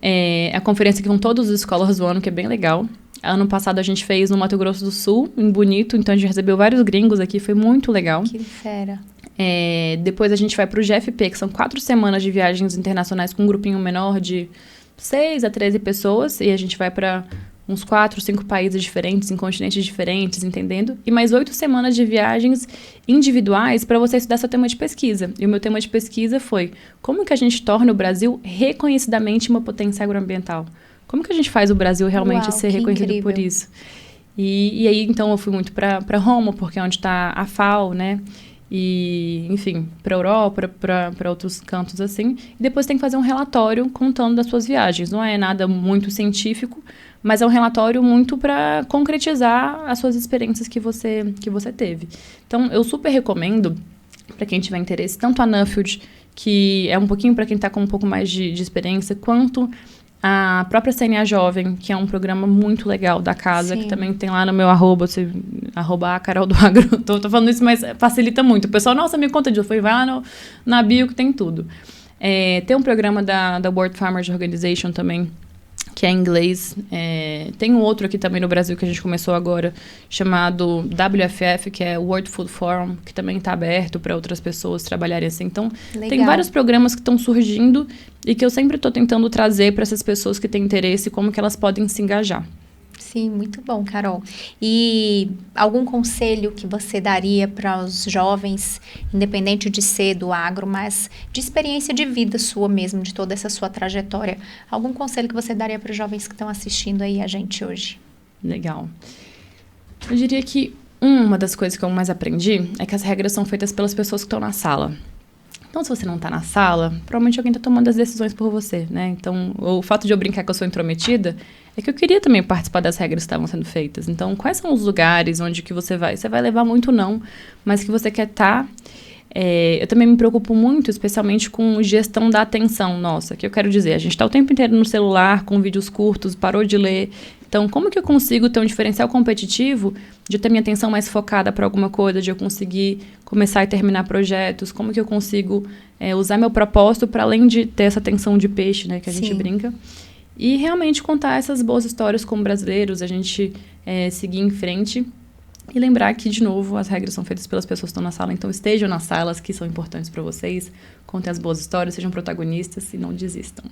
É a conferência que vão todas as escolas do ano, que é bem legal. Ano passado a gente fez no Mato Grosso do Sul, em Bonito, então a gente recebeu vários gringos aqui, foi muito legal. Que fera. Depois a gente vai para o GFP, que são 4 semanas de viagens internacionais com um grupinho menor de 6 a 13 pessoas, e a gente vai para uns 4, 5 países diferentes, em continentes diferentes, entendendo? E mais 8 semanas de viagens individuais para você estudar seu tema de pesquisa. E o meu tema de pesquisa foi como que a gente torna o Brasil reconhecidamente uma potência agroambiental? Como que a gente faz o Brasil realmente ser reconhecido incrível. Por isso? E aí, então, eu fui muito para Roma, porque é onde está a FAO, né? E, enfim, para a Europa, para outros cantos assim. E depois tem que fazer um relatório contando das suas viagens. Não é nada muito científico, mas é um relatório muito para concretizar as suas experiências que você teve. Então, eu super recomendo, para quem tiver interesse, tanto a Nuffield, que é um pouquinho para quem está com um pouco mais de experiência, quanto a própria CNA Jovem, que é um programa muito legal da casa, Sim. que também tem lá no meu @, a Carol do Agro. Tô falando isso, mas facilita muito. O pessoal, nossa, me conta disso. Foi lá na bio que tem tudo. Tem um programa da World Farmers Organization também, que é em inglês. Tem um outro aqui também no Brasil que a gente começou agora, chamado WFF, que é World Food Forum, que também está aberto para outras pessoas trabalharem assim. Então, Legal. Tem vários programas que estão surgindo e que eu sempre estou tentando trazer para essas pessoas que têm interesse como que elas podem se engajar. Sim, muito bom, Carol. E algum conselho que você daria para os jovens, independente de ser do agro, mas de experiência de vida sua mesmo, de toda essa sua trajetória? Algum conselho que você daria para os jovens que estão assistindo aí a gente hoje? Legal. Eu diria que uma das coisas que eu mais aprendi é que as regras são feitas pelas pessoas que estão na sala. Então, se você não está na sala, provavelmente alguém está tomando as decisões por você, né? Então, o fato de eu brincar que eu sou intrometida é que eu queria também participar das regras que estavam sendo feitas. Então, quais são os lugares onde que você vai? Você vai levar muito não, mas que você quer estar. Eu também me preocupo muito, especialmente com gestão da atenção nossa, que eu quero dizer, a gente está o tempo inteiro no celular, com vídeos curtos, parou de ler. Então, como que eu consigo ter um diferencial competitivo de ter minha atenção mais focada para alguma coisa, de eu conseguir começar e terminar projetos? Como que eu consigo usar meu propósito para além de ter essa atenção de peixe, né, que a gente brinca? E realmente contar essas boas histórias como brasileiros, a gente seguir em frente. E lembrar que, de novo, as regras são feitas pelas pessoas que estão na sala. Então, estejam nas salas que são importantes para vocês. Contem as boas histórias, sejam protagonistas e não desistam.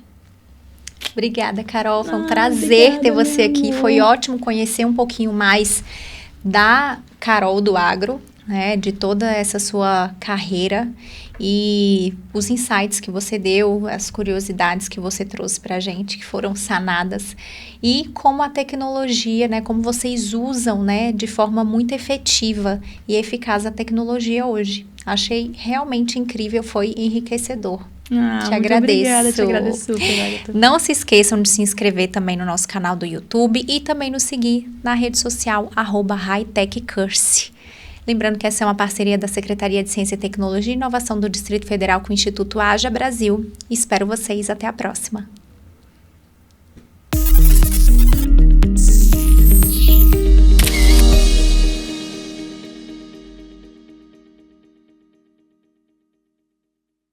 Obrigada, Carol. Foi um prazer ter você aqui. Foi ótimo conhecer um pouquinho mais da Carol do Agro. né, de toda essa sua carreira e os insights que você deu, as curiosidades que você trouxe para a gente, que foram sanadas, e como a tecnologia, né, como vocês usam, né, de forma muito efetiva e eficaz a tecnologia hoje. Achei realmente incrível, foi enriquecedor. Te agradeço. Obrigada, te agradeço super, Agatha. Não se esqueçam de se inscrever também no nosso canal do YouTube e também nos seguir na rede social @hightechcurse. Lembrando que essa é uma parceria da Secretaria de Ciência, Tecnologia e Inovação do Distrito Federal com o Instituto Haja Brasil. Espero vocês. Até a próxima.